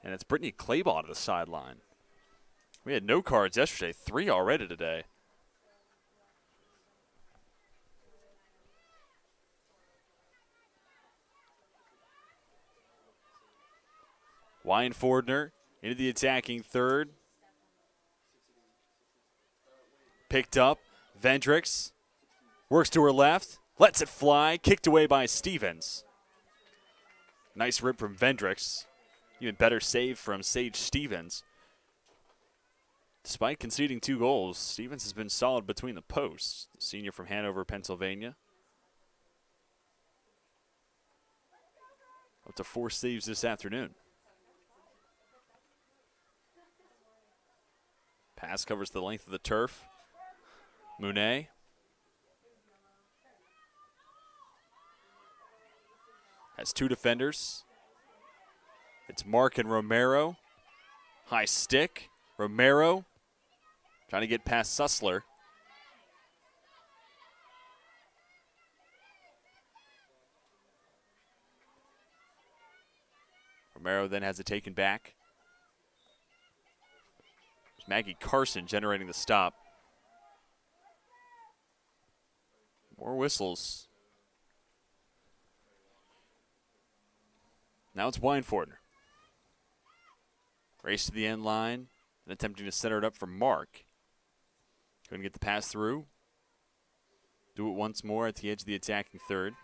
And it's Brittany Claybaugh to the sideline. We had no cards yesterday. 3 already today. Weinfordner into the attacking third. Picked up. Vendricks works to her left. Lets it fly. Kicked away by Stevens. Nice rip from Vendricks. Even better save from Sage Stevens. Despite conceding 2 goals, Stevens has been solid between the posts. The senior from Hanover, Pennsylvania. Up to 4 saves this afternoon. Pass covers the length of the turf. Monet. Has 2 defenders. It's Mark and Romero. High stick. Romero trying to get past Sussler. Romero then has it taken back. Maggie Carson generating the stop. More whistles. Now it's Weinfordner. Race to the end line and attempting to center it up for Mark. Couldn't get the pass through. Do it once more at the edge of the attacking third.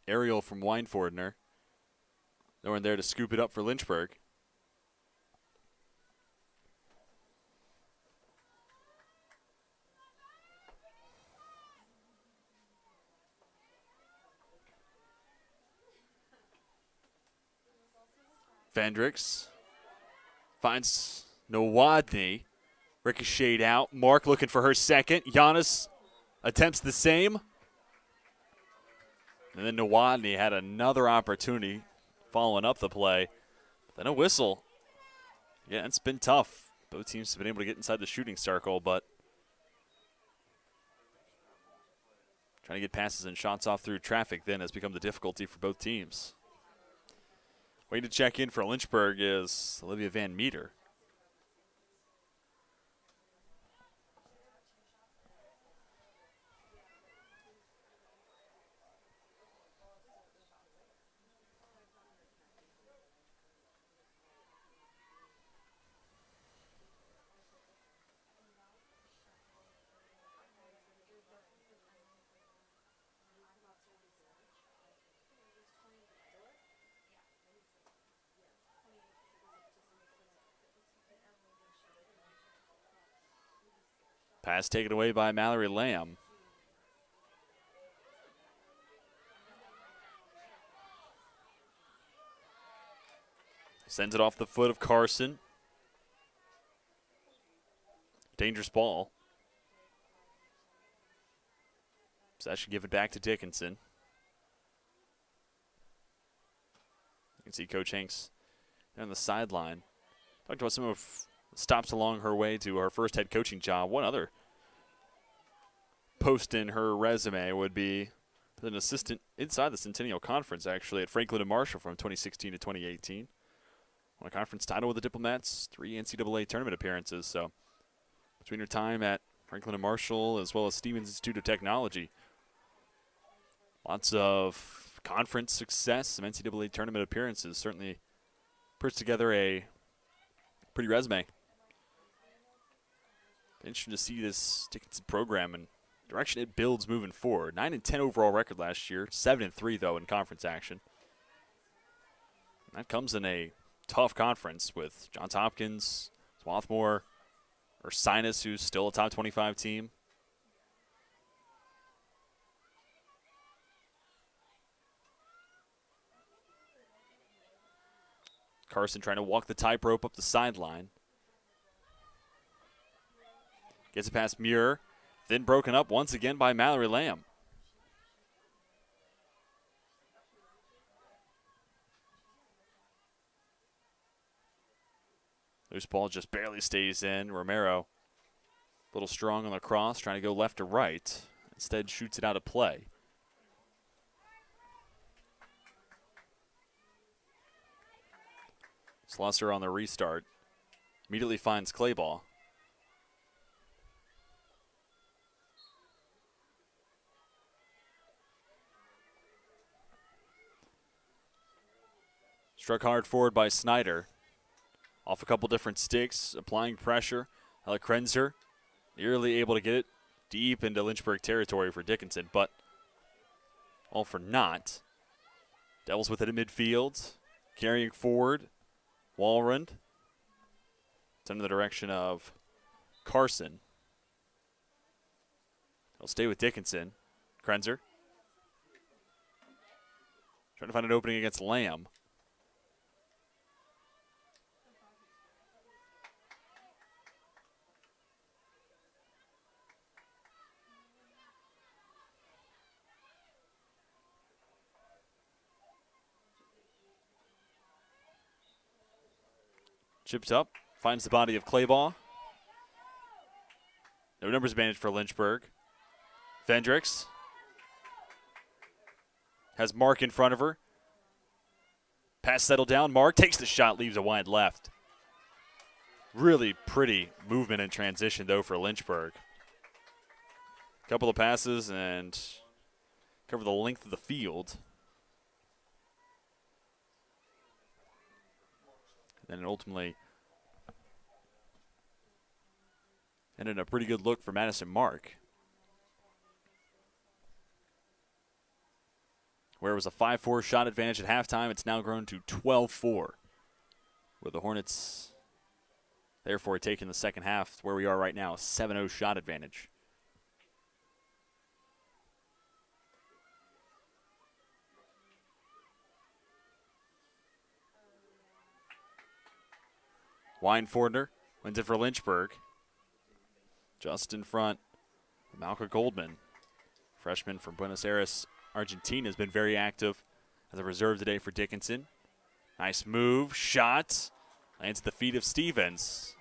Aerial from Weinfordner. No one there to scoop it up for Lynchburg. Vendricks finds Nowadny. Ricocheted out. Mark looking for her second. Giannis attempts the same. And then Nowadny had another opportunity following up the play. Then a whistle. Yeah, it's been tough. Both teams have been able to get inside the shooting circle, but trying to get passes and shots off through traffic then has become the difficulty for both teams. Waiting to check in for Lynchburg is Olivia Van Meter. Pass taken away by Mallory Lamb. Sends it off the foot of Carson. Dangerous ball. Possession given back to Dickinson. You can see Coach Hanks on the sideline. Talked about some of the stops along her way to her first head coaching job. One other post in her resume would be an assistant inside the Centennial Conference, actually, at Franklin and Marshall from 2016 to 2018. Won a conference title with the Diplomats, 3 NCAA tournament appearances. So between her time at Franklin and Marshall as well as Stevens Institute of Technology, lots of conference success, some NCAA tournament appearances. Certainly puts together a pretty resume. Interesting to see this Dickinson program and direction it builds moving forward. 9-10 overall record last year, 7-3 though in conference action. That comes in a tough conference with Johns Hopkins, Swarthmore, Ursinus, who's still a top 25 team. Carson trying to walk the tightrope up the sideline. Gets it past Muir, then broken up once again by Mallory Lamb. Loose ball just barely stays in. Romero, a little strong on the cross, trying to go left to right. Instead, shoots it out of play. Slusser on the restart. Immediately finds Claybaugh. Struck hard forward by Snyder. Off a couple different sticks, applying pressure. Ella Krenzer nearly able to get it deep into Lynchburg territory for Dickinson, but all for naught. Devils with it in midfield, carrying forward. Walrond. It's under the direction of Carson. He'll stay with Dickinson. Krenzer. Trying to find an opening against Lamb. Chips up, finds the body of Claybaugh. No numbers advantage for Lynchburg. Vendricks has Mark in front of her. Pass settled down. Mark takes the shot, leaves a wide left. Really pretty movement and transition, though, for Lynchburg. Couple of passes and cover the length of the field. And ultimately ended in a pretty good look for Madison Mark. Where it was a 5-4 shot advantage at halftime, it's now grown to 12-4. With the Hornets, therefore, taking the second half, where we are right now, a 7-0 shot advantage. Weinfordner wins it for Lynchburg. Just in front, Malka Goldman, freshman from Buenos Aires, Argentina, has been very active as a reserve today for Dickinson. Nice move, shot, lands at the feet of Stevens.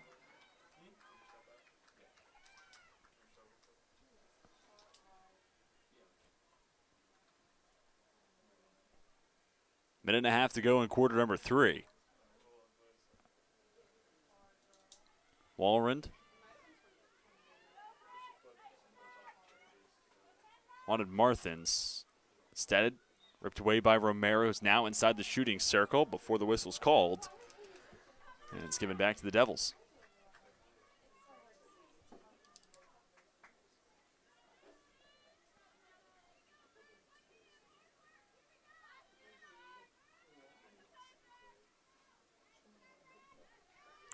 Minute and a half to go in quarter number 3. Walrond. Wanted Marthins. Instead, ripped away by Romero, who's now inside the shooting circle before the whistle's called. And it's given back to the Devils.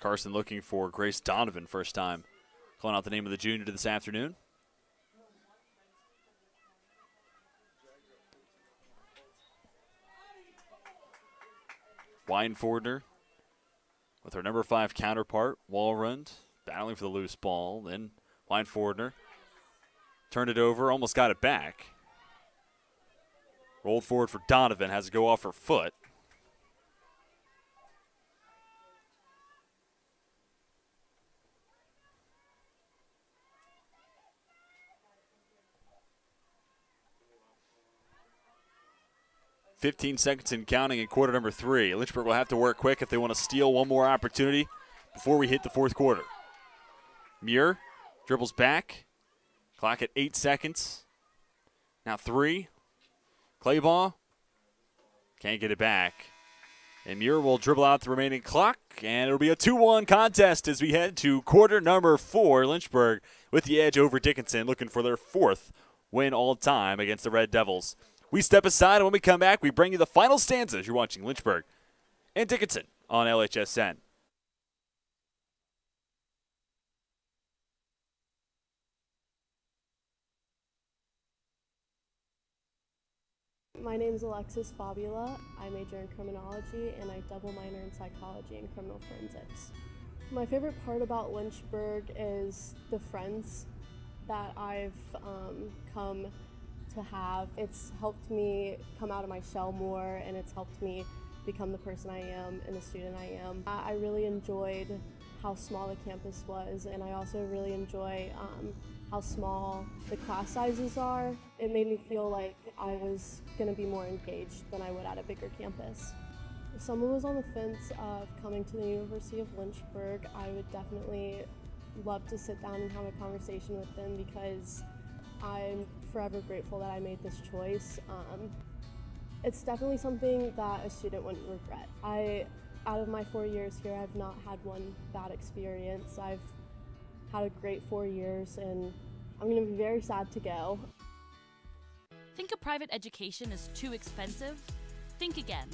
Carson looking for Grace Donovan, first time Find out the name of the junior this afternoon. Weinfordner with her number 5 counterpart, Walrund, battling for the loose ball. Then Weinfordner turned it over, almost got it back. Rolled forward for Donovan, has to go off her foot. .15 seconds and counting in quarter number 3. Lynchburg will have to work quick if they want to steal one more opportunity before we hit the fourth quarter. Muir dribbles back. Clock at 8 seconds. Now 3. Claybaugh can't get it back. And Muir will dribble out the remaining clock, and it'll be a 2-1 contest as we head to quarter number 4. Lynchburg with the edge over Dickinson, looking for their 4th win all time against the Red Devils. We step aside, and when we come back, we bring you the final stanzas. You're watching Lynchburg and Dickinson on LHSN. My name is Alexis Fabula. I major in criminology and I double minor in psychology and criminal forensics. My favorite part about Lynchburg is the friends that I've come to have. It's helped me come out of my shell more, and it's helped me become the person I am and the student I am. I really enjoyed how small the campus was, and I also really enjoy how small the class sizes are. It made me feel like I was going to be more engaged than I would at a bigger campus. If someone was on the fence of coming to the University of Lynchburg, I would definitely love to sit down and have a conversation with them, because I'm forever grateful that I made this choice. It's definitely something that a student wouldn't regret. Out of my 4 years here, I've not had one bad experience. I've had a great 4 years, and I'm going to be very sad to go. Think a private education is too expensive? Think again.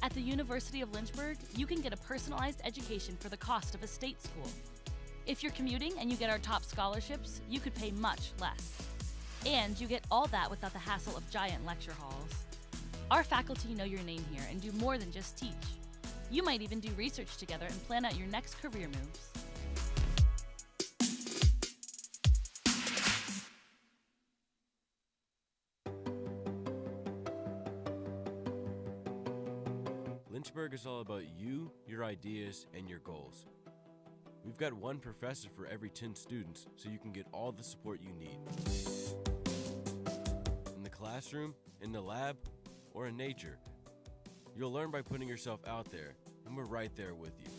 At the University of Lynchburg, you can get a personalized education for the cost of a state school. If you're commuting and you get our top scholarships, you could pay much less. And you get all that without the hassle of giant lecture halls. Our faculty know your name here and do more than just teach. You might even do research together and plan out your next career moves. Lynchburg is all about you, your ideas, and your goals. We've got one professor for every 10 students, so you can get all the support you need. In the classroom, in the lab, or in nature, you'll learn by putting yourself out there, and we're right there with you.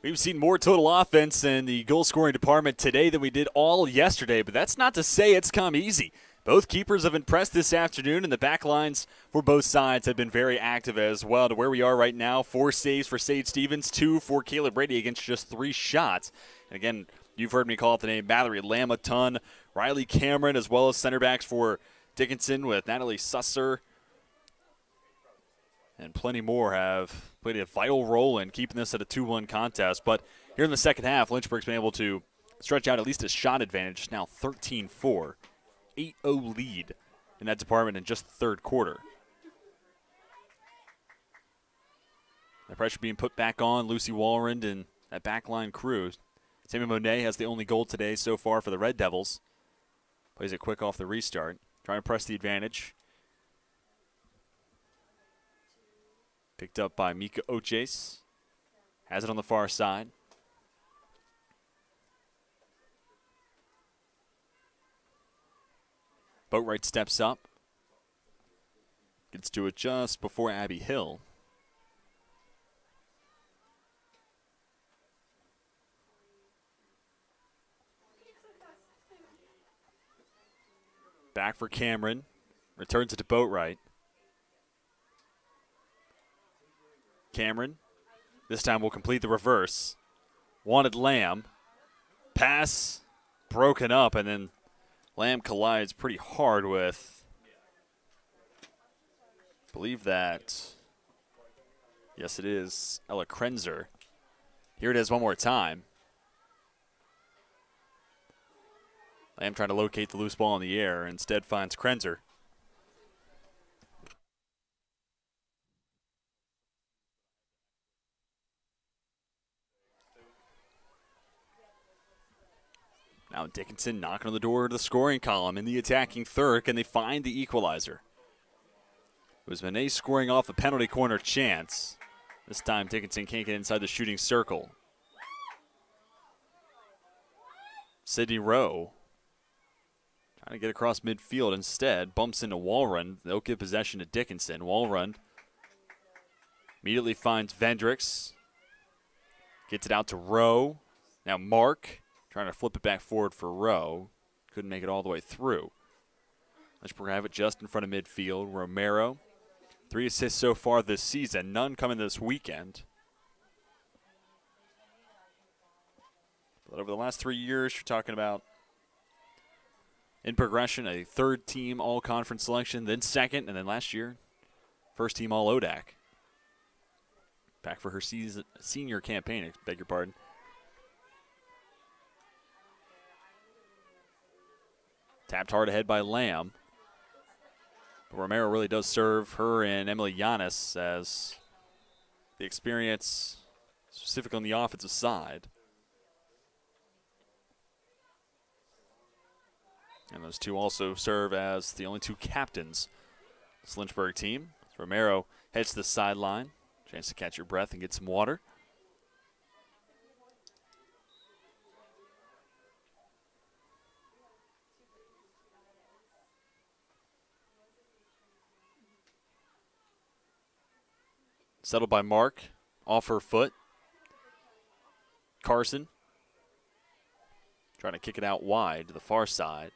We've seen more total offense in the goal-scoring department today than we did all yesterday, but that's not to say it's come easy. Both keepers have impressed this afternoon, and the back lines for both sides have been very active as well. To where we are right now, 4 saves for Sage Stevens, 2 for Caleb Brady against just 3 shots. And again, you've heard me call it the name Mallory Lamaton, Riley Cameron, as well as center backs for Dickinson with Natalie Susser. And plenty more have played a vital role in keeping this at a 2-1 contest. But here in the second half, Lynchburg's been able to stretch out at least a shot advantage, now 13-4. 8-0 lead in that department in just the third quarter. The pressure being put back on Lucy Walrond and that backline crew. Sammy Monet has the only goal today so far for the Red Devils. Plays it quick off the restart. Trying to press the advantage. Picked up by Mika Oches. Has it on the far side. Boatwright steps up. Gets to it just before Abby Hill. Back for Cameron. Returns it to Boatwright. Cameron. This time will complete the reverse. Wanted Lamb. Pass broken up, and then Lamb collides pretty hard with, I believe that, yes it is, Ella Krenzer. Here it is one more time. Lamb trying to locate the loose ball in the air, instead finds Krenzer. Now Dickinson knocking on the door of the scoring column in the attacking third. Can they find the equalizer? It was Manet scoring off a penalty corner chance. This time Dickinson can't get inside the shooting circle. Sydney Rowe trying to get across midfield, instead bumps into Walrun. They'll give possession to Dickinson. Walrun immediately finds Vendricks. Gets it out to Rowe. Now Mark trying to flip it back forward for Rowe. Couldn't make it all the way through. Lynchburg have it just in front of midfield. Romero, 3 assists so far this season. None coming this weekend. But over the last 3 years, you're talking about, in progression, a third-team all-conference selection, then second, and then last year, first-team all-ODAC. Back for her senior campaign, I beg your pardon. Tapped hard ahead by Lamb. But Romero really does serve her and Emily Yanis as the experience, specifically on the offensive side. And those two also serve as the only two captains of this Lynchburg team. Romero heads to the sideline. Chance to catch your breath and get some water. Settled by Mark, off her foot. Carson trying to kick it out wide to the far side.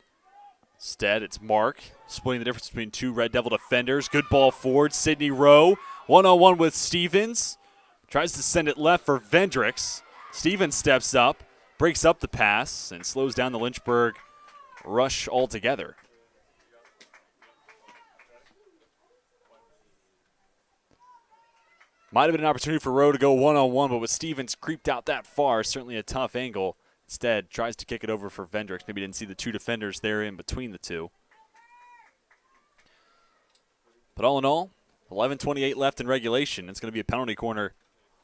Instead, it's Mark splitting the difference between two Red Devil defenders. Good ball forward. Sydney Rowe, one-on-one with Stevens. Tries to send it left for Vendricks. Stevens steps up, breaks up the pass, and slows down the Lynchburg rush altogether. Might have been an opportunity for Rowe to go one-on-one, but with Stevens creeped out that far, certainly a tough angle. Instead, tries to kick it over for Vendricks. Maybe didn't see the two defenders there in between the two. But all in all, 11:28 left in regulation. It's going to be a penalty corner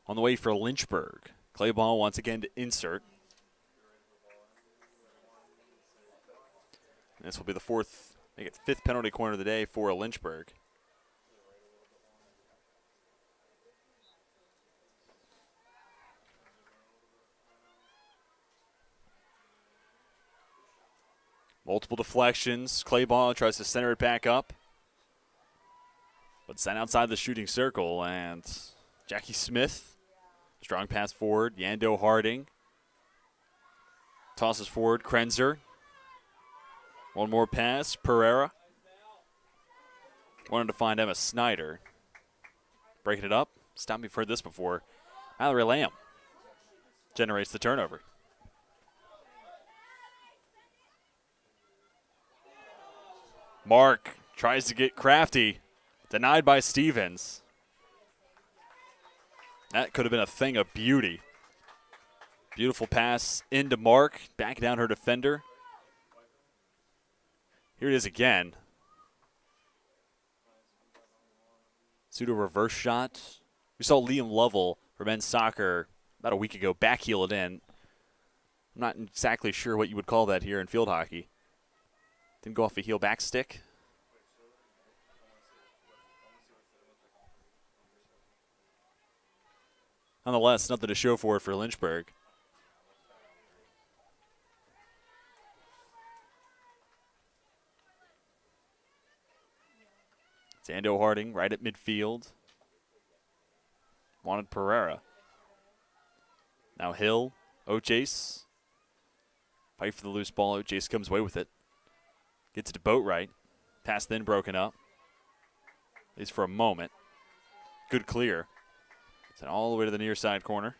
on the way for Lynchburg. Clay ball once again to insert. And this will be the fifth penalty corner of the day for Lynchburg. Multiple deflections. Clay ball tries to center it back up. But sent outside the shooting circle. And Jackie Smith, strong pass forward. Yando Harding tosses forward. Krenzer. One more pass. Pereira. Wanted to find Emma Snyder. Breaking it up. Stopped me for this before. Mallory Lamb generates the turnover. Mark tries to get crafty. Denied by Stevens. That could have been a thing of beauty. Beautiful pass into Mark. Back down her defender. Here it is again. Pseudo reverse shot. We saw Liam Lovell for men's soccer about a week ago backheel it in. I'm not exactly sure what you would call that here in field hockey. Didn't go off a heel back stick. Nonetheless, nothing to show for it for Lynchburg. Zando Harding right at midfield. Wanted Pereira. Now Hill, Ochase. Fight for the loose ball. Ochase comes away with it. Gets it to Boatwright. Pass then broken up. At least for a moment. Good clear. Sent all the way to the near side corner.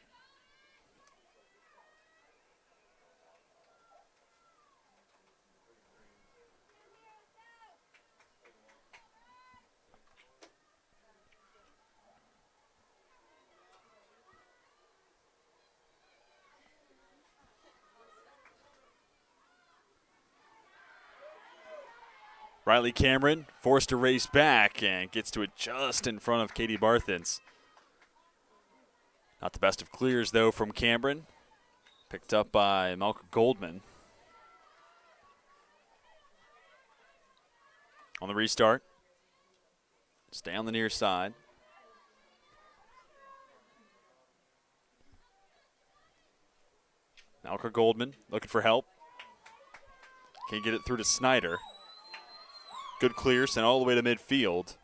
Riley Cameron forced to race back and gets to it just in front of Katie Barthens. Not the best of clears, though, from Cameron. Picked up by Malcolm Goldman. On the restart. Stay on the near side. Malcolm Goldman looking for help. Can't get it through to Snyder. Good clear, sent all the way to midfield.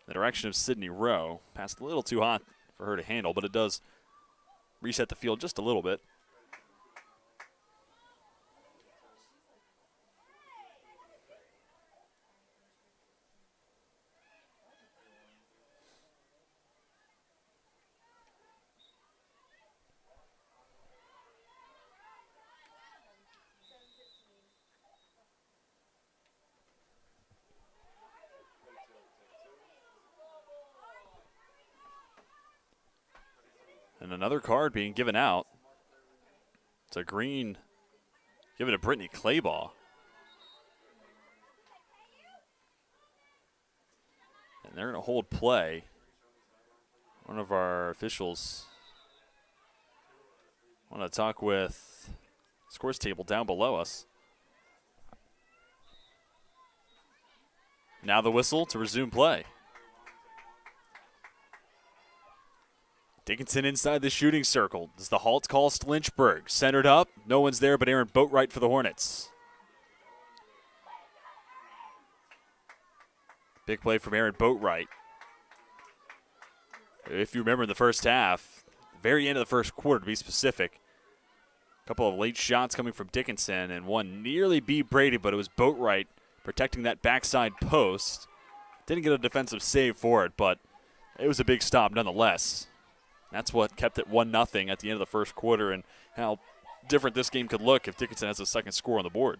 The direction of Sydney Rowe. Passed a little too hot for her to handle, but it does reset the field just a little bit. And another card being given out. It's a green given to Brittany Claybaugh. And they're going to hold play. One of our officials want to talk with scores table down below us. Now the whistle to resume play. Dickinson inside the shooting circle. Does the halt call Lynchburg? Centered up. No one's there but Aaron Boatwright for the Hornets. Big play from Aaron Boatwright. If you remember in the first half, very end of the first quarter to be specific, a couple of late shots coming from Dickinson and one nearly beat Brady, but it was Boatwright protecting that backside post. Didn't get a defensive save for it, but it was a big stop nonetheless. That's what kept it 1-0 at the end of the first quarter, and how different this game could look if Dickinson has a second score on the board.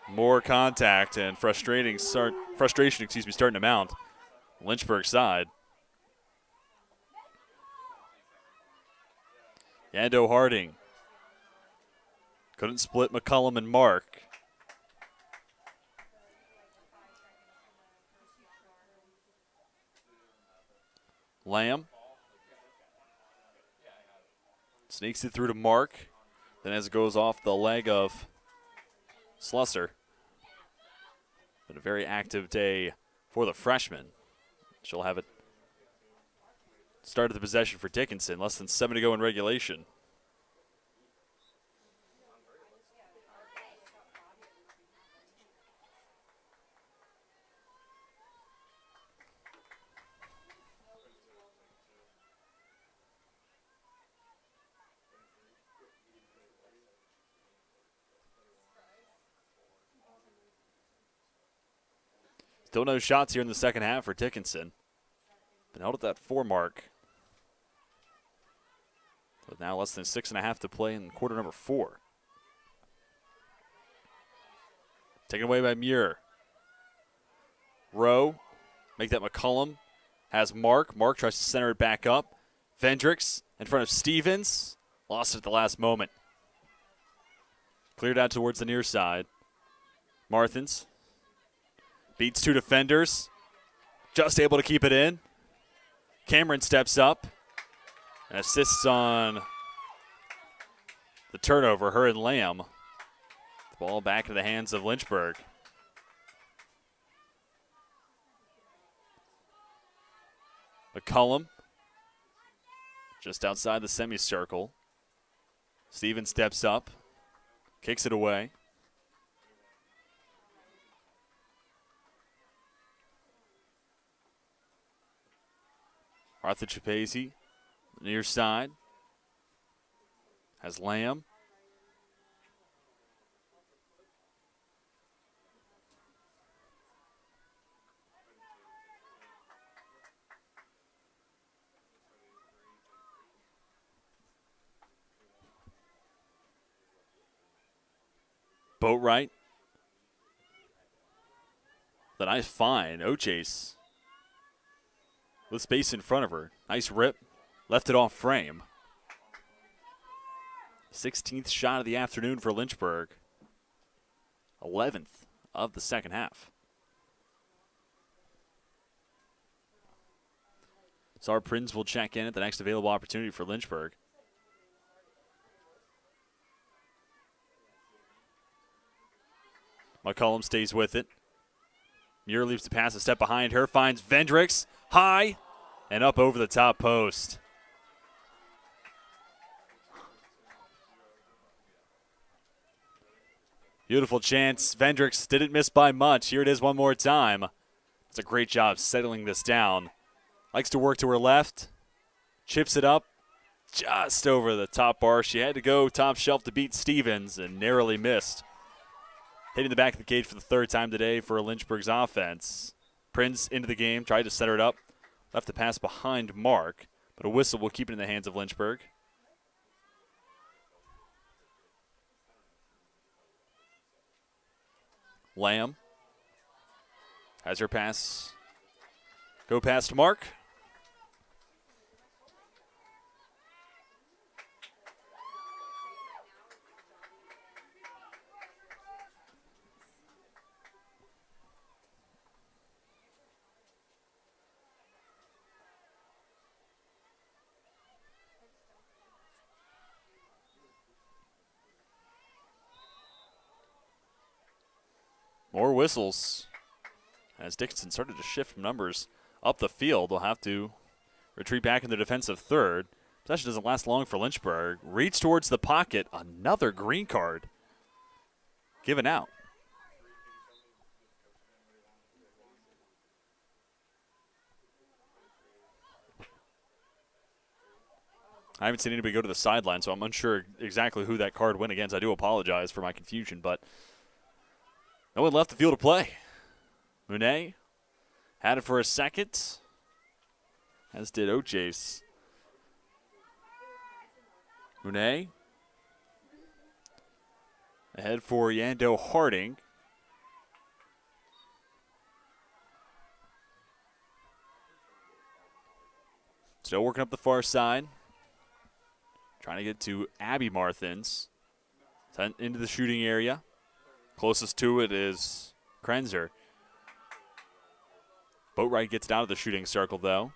More contact and frustration starting to mount. Lynchburg side. Yando Harding. Couldn't split McCullum and Mark. Lamb sneaks it through to Mark. Then as it goes off the leg of Slusser. Been a very active day for the freshman. She'll have it started the possession for Dickinson. Less than 7 to go in regulation. Still no shots here in the second half for Dickinson. Been held at that 4 mark. With now less than 6.5 to play in quarter number 4. Taken away by Muir. Rowe, make that McCullum. Has Mark. Mark tries to center it back up. Vendricks in front of Stevens. Lost it at the last moment. Cleared out towards the near side. Marthins. Beats 2 defenders. Just able to keep it in. Cameron steps up and assists on the turnover, her and Lamb. The ball back into the hands of Lynchburg. McCullum just outside the semicircle. Stevens steps up, kicks it away. Arthur Chapese, near side, has Lamb. Boatwright. The nice find, Ochase. With space in front of her. Nice rip. Left it off frame. 16th shot of the afternoon for Lynchburg. 11th of the second half. Sar Prinz will check in at the next available opportunity for Lynchburg. McCollum stays with it. Muir leaves the pass a step behind her, finds Vendricks, high, and up over the top post. Beautiful chance. Vendricks didn't miss by much. Here it is one more time. It's a great job settling this down. Likes to work to her left. Chips it up just over the top bar. She had to go top shelf to beat Stevens and narrowly missed. Hitting the back of the cage for the third time today for Lynchburg's offense. Prinz into the game, tried to set her up. Left the pass behind Mark, but a whistle will keep it in the hands of Lynchburg. Lamb has her pass go past Mark. More whistles as Dickinson started to shift numbers up the field. They'll have to retreat back in the defensive third. Possession doesn't last long for Lynchburg. Reach towards the pocket. Another green card given out. I haven't seen anybody go to the sideline, so I'm unsure exactly who that card went against. I do apologize for my confusion, but no one left the field to play. Monet had it for a second, as did Ochace. Monet ahead for Yando Harding. Still working up the far side. Trying to get to Abby Marthins. Sent into the shooting area. Closest to it is Krenzer. Boatwright gets it out of the shooting circle, though.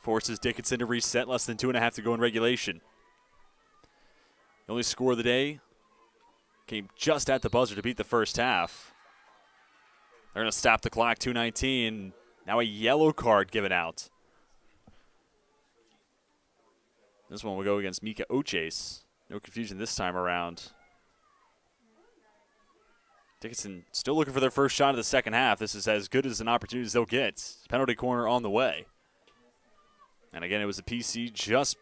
Forces Dickinson to reset. Less than 2.5 to go in regulation. The only score of the day came just at the buzzer to beat the first half. They're going to stop the clock, 2:19. Now a yellow card given out. This one will go against Mika Ochace. No confusion this time around. Dickinson still looking for their first shot of the second half. This is as good as an opportunity as they'll get. Penalty corner on the way. And again, it was a PC just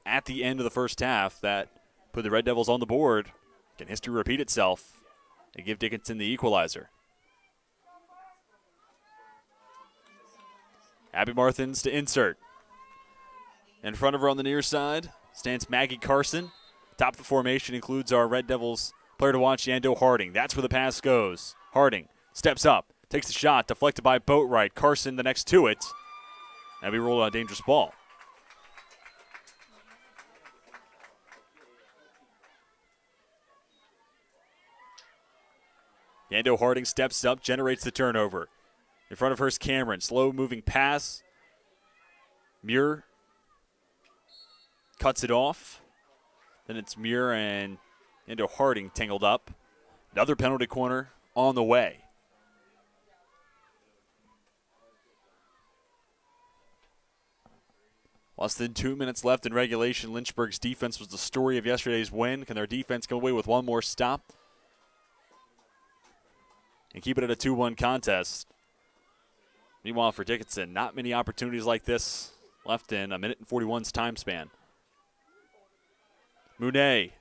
at the end of the first half that put the Red Devils on the board. Can history repeat itself and give Dickinson the equalizer? Abby Marthins to insert. In front of her on the near side stands Maggie Carson. Top of the formation includes our Red Devils player to watch, Yando Harding. That's where the pass goes. Harding steps up, takes the shot, deflected by Boatwright. Carson the next to it. And we roll a dangerous ball. Yando Harding steps up, generates the turnover. In front of her is Cameron. Slow moving pass. Muir cuts it off. Then it's Muir and Yando Harding tangled up. Another penalty corner on the way. Less than 2 minutes left in regulation. Lynchburg's defense was the story of yesterday's win. Can their defense come away with one more stop and keep it at a 2-1 contest? Meanwhile, for Dickinson, not many opportunities like this left in 1:41's time span. Monet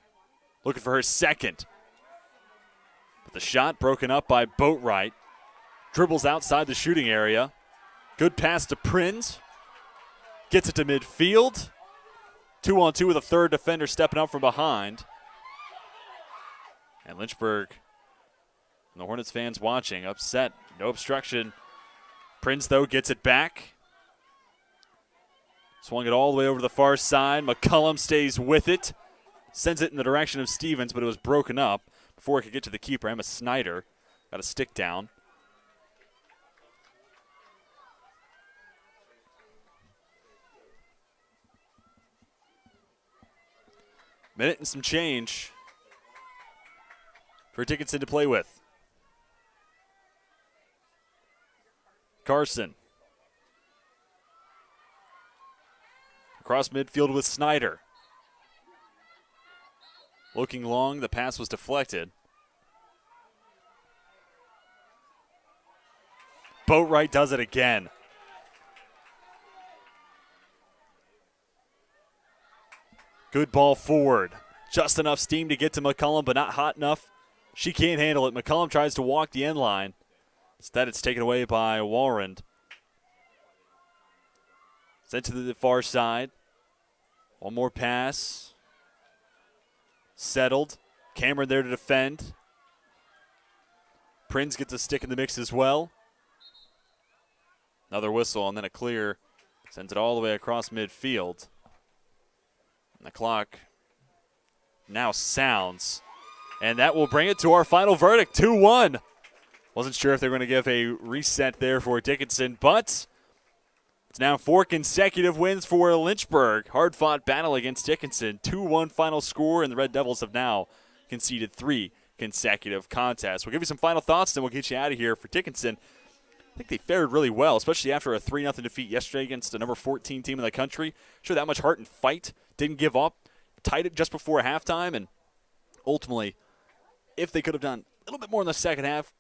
looking for her second. But the shot broken up by Boatwright. Dribbles outside the shooting area. Good pass to Prinz. Gets it to midfield. 2-on-2 with a third defender stepping up from behind. And Lynchburg and the Hornets fans watching, upset. No obstruction. Prinz, though, gets it back. Swung it all the way over to the far side. McCullum stays with it. Sends it in the direction of Stevens, but it was broken up before it could get to the keeper. Emma Snyder got a stick down. Minute and some change for Dickinson to play with. Carson. Across midfield with Snyder. Looking long, the pass was deflected. Boatwright does it again. Good ball forward. Just enough steam to get to McCullum, but not hot enough. She can't handle it. McCullum tries to walk the end line. Instead, it's taken away by Walrand. Sent to the far side. One more pass. Settled. Cameron there to defend. Prinz gets a stick in the mix as well. Another whistle and then a clear. Sends it all the way across midfield. And the clock now sounds. And that will bring it to our final verdict, 2-1. Wasn't sure if they were going to give a reset there for Dickinson, but it's now 4 consecutive wins for Lynchburg. Hard-fought battle against Dickinson. 2-1 final score, and the Red Devils have now conceded 3 consecutive contests. We'll give you some final thoughts, then we'll get you out of here. For Dickinson, I think they fared really well, especially after a 3-0 defeat yesterday against the number 14 team in the country. Showed that much heart and fight. Didn't give up. Tied it just before halftime, and ultimately, if they could have done a little bit more in the second half,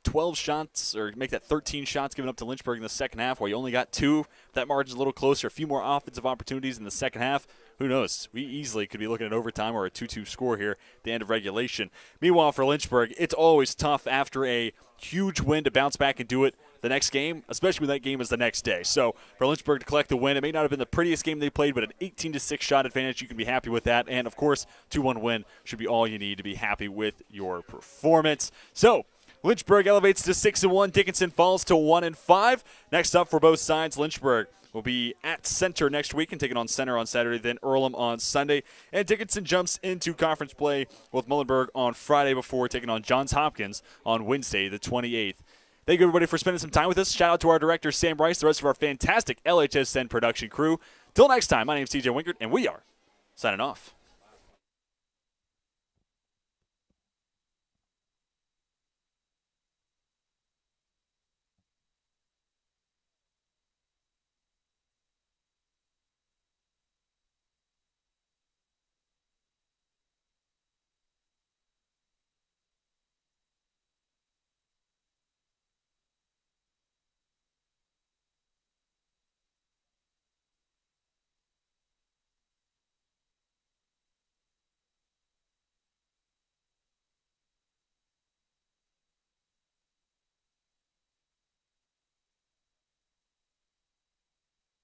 12 shots, or make that 13 shots given up to Lynchburg in the second half, while you only got 2. That margin's a little closer. A few more offensive opportunities in the second half. Who knows? We easily could be looking at overtime or a 2-2 score here at the end of regulation. Meanwhile, for Lynchburg, it's always tough after a huge win to bounce back and do it the next game, especially when that game is the next day. So for Lynchburg to collect the win, it may not have been the prettiest game they played, but an 18-6 shot advantage, you can be happy with that. And, of course, 2-1 win should be all you need to be happy with your performance. So Lynchburg elevates to 6-1. Dickinson falls to 1-5. Next up for both sides, Lynchburg will be at Center next week and taking on Center on Saturday, then Earlham on Sunday. And Dickinson jumps into conference play with Muhlenberg on Friday before taking on Johns Hopkins on Wednesday, the 28th. Thank you, everybody, for spending some time with us. Shout out to our director, Sam Rice, the rest of our fantastic LHSN production crew. Till next time, my name is TJ Winkert, and we are signing off.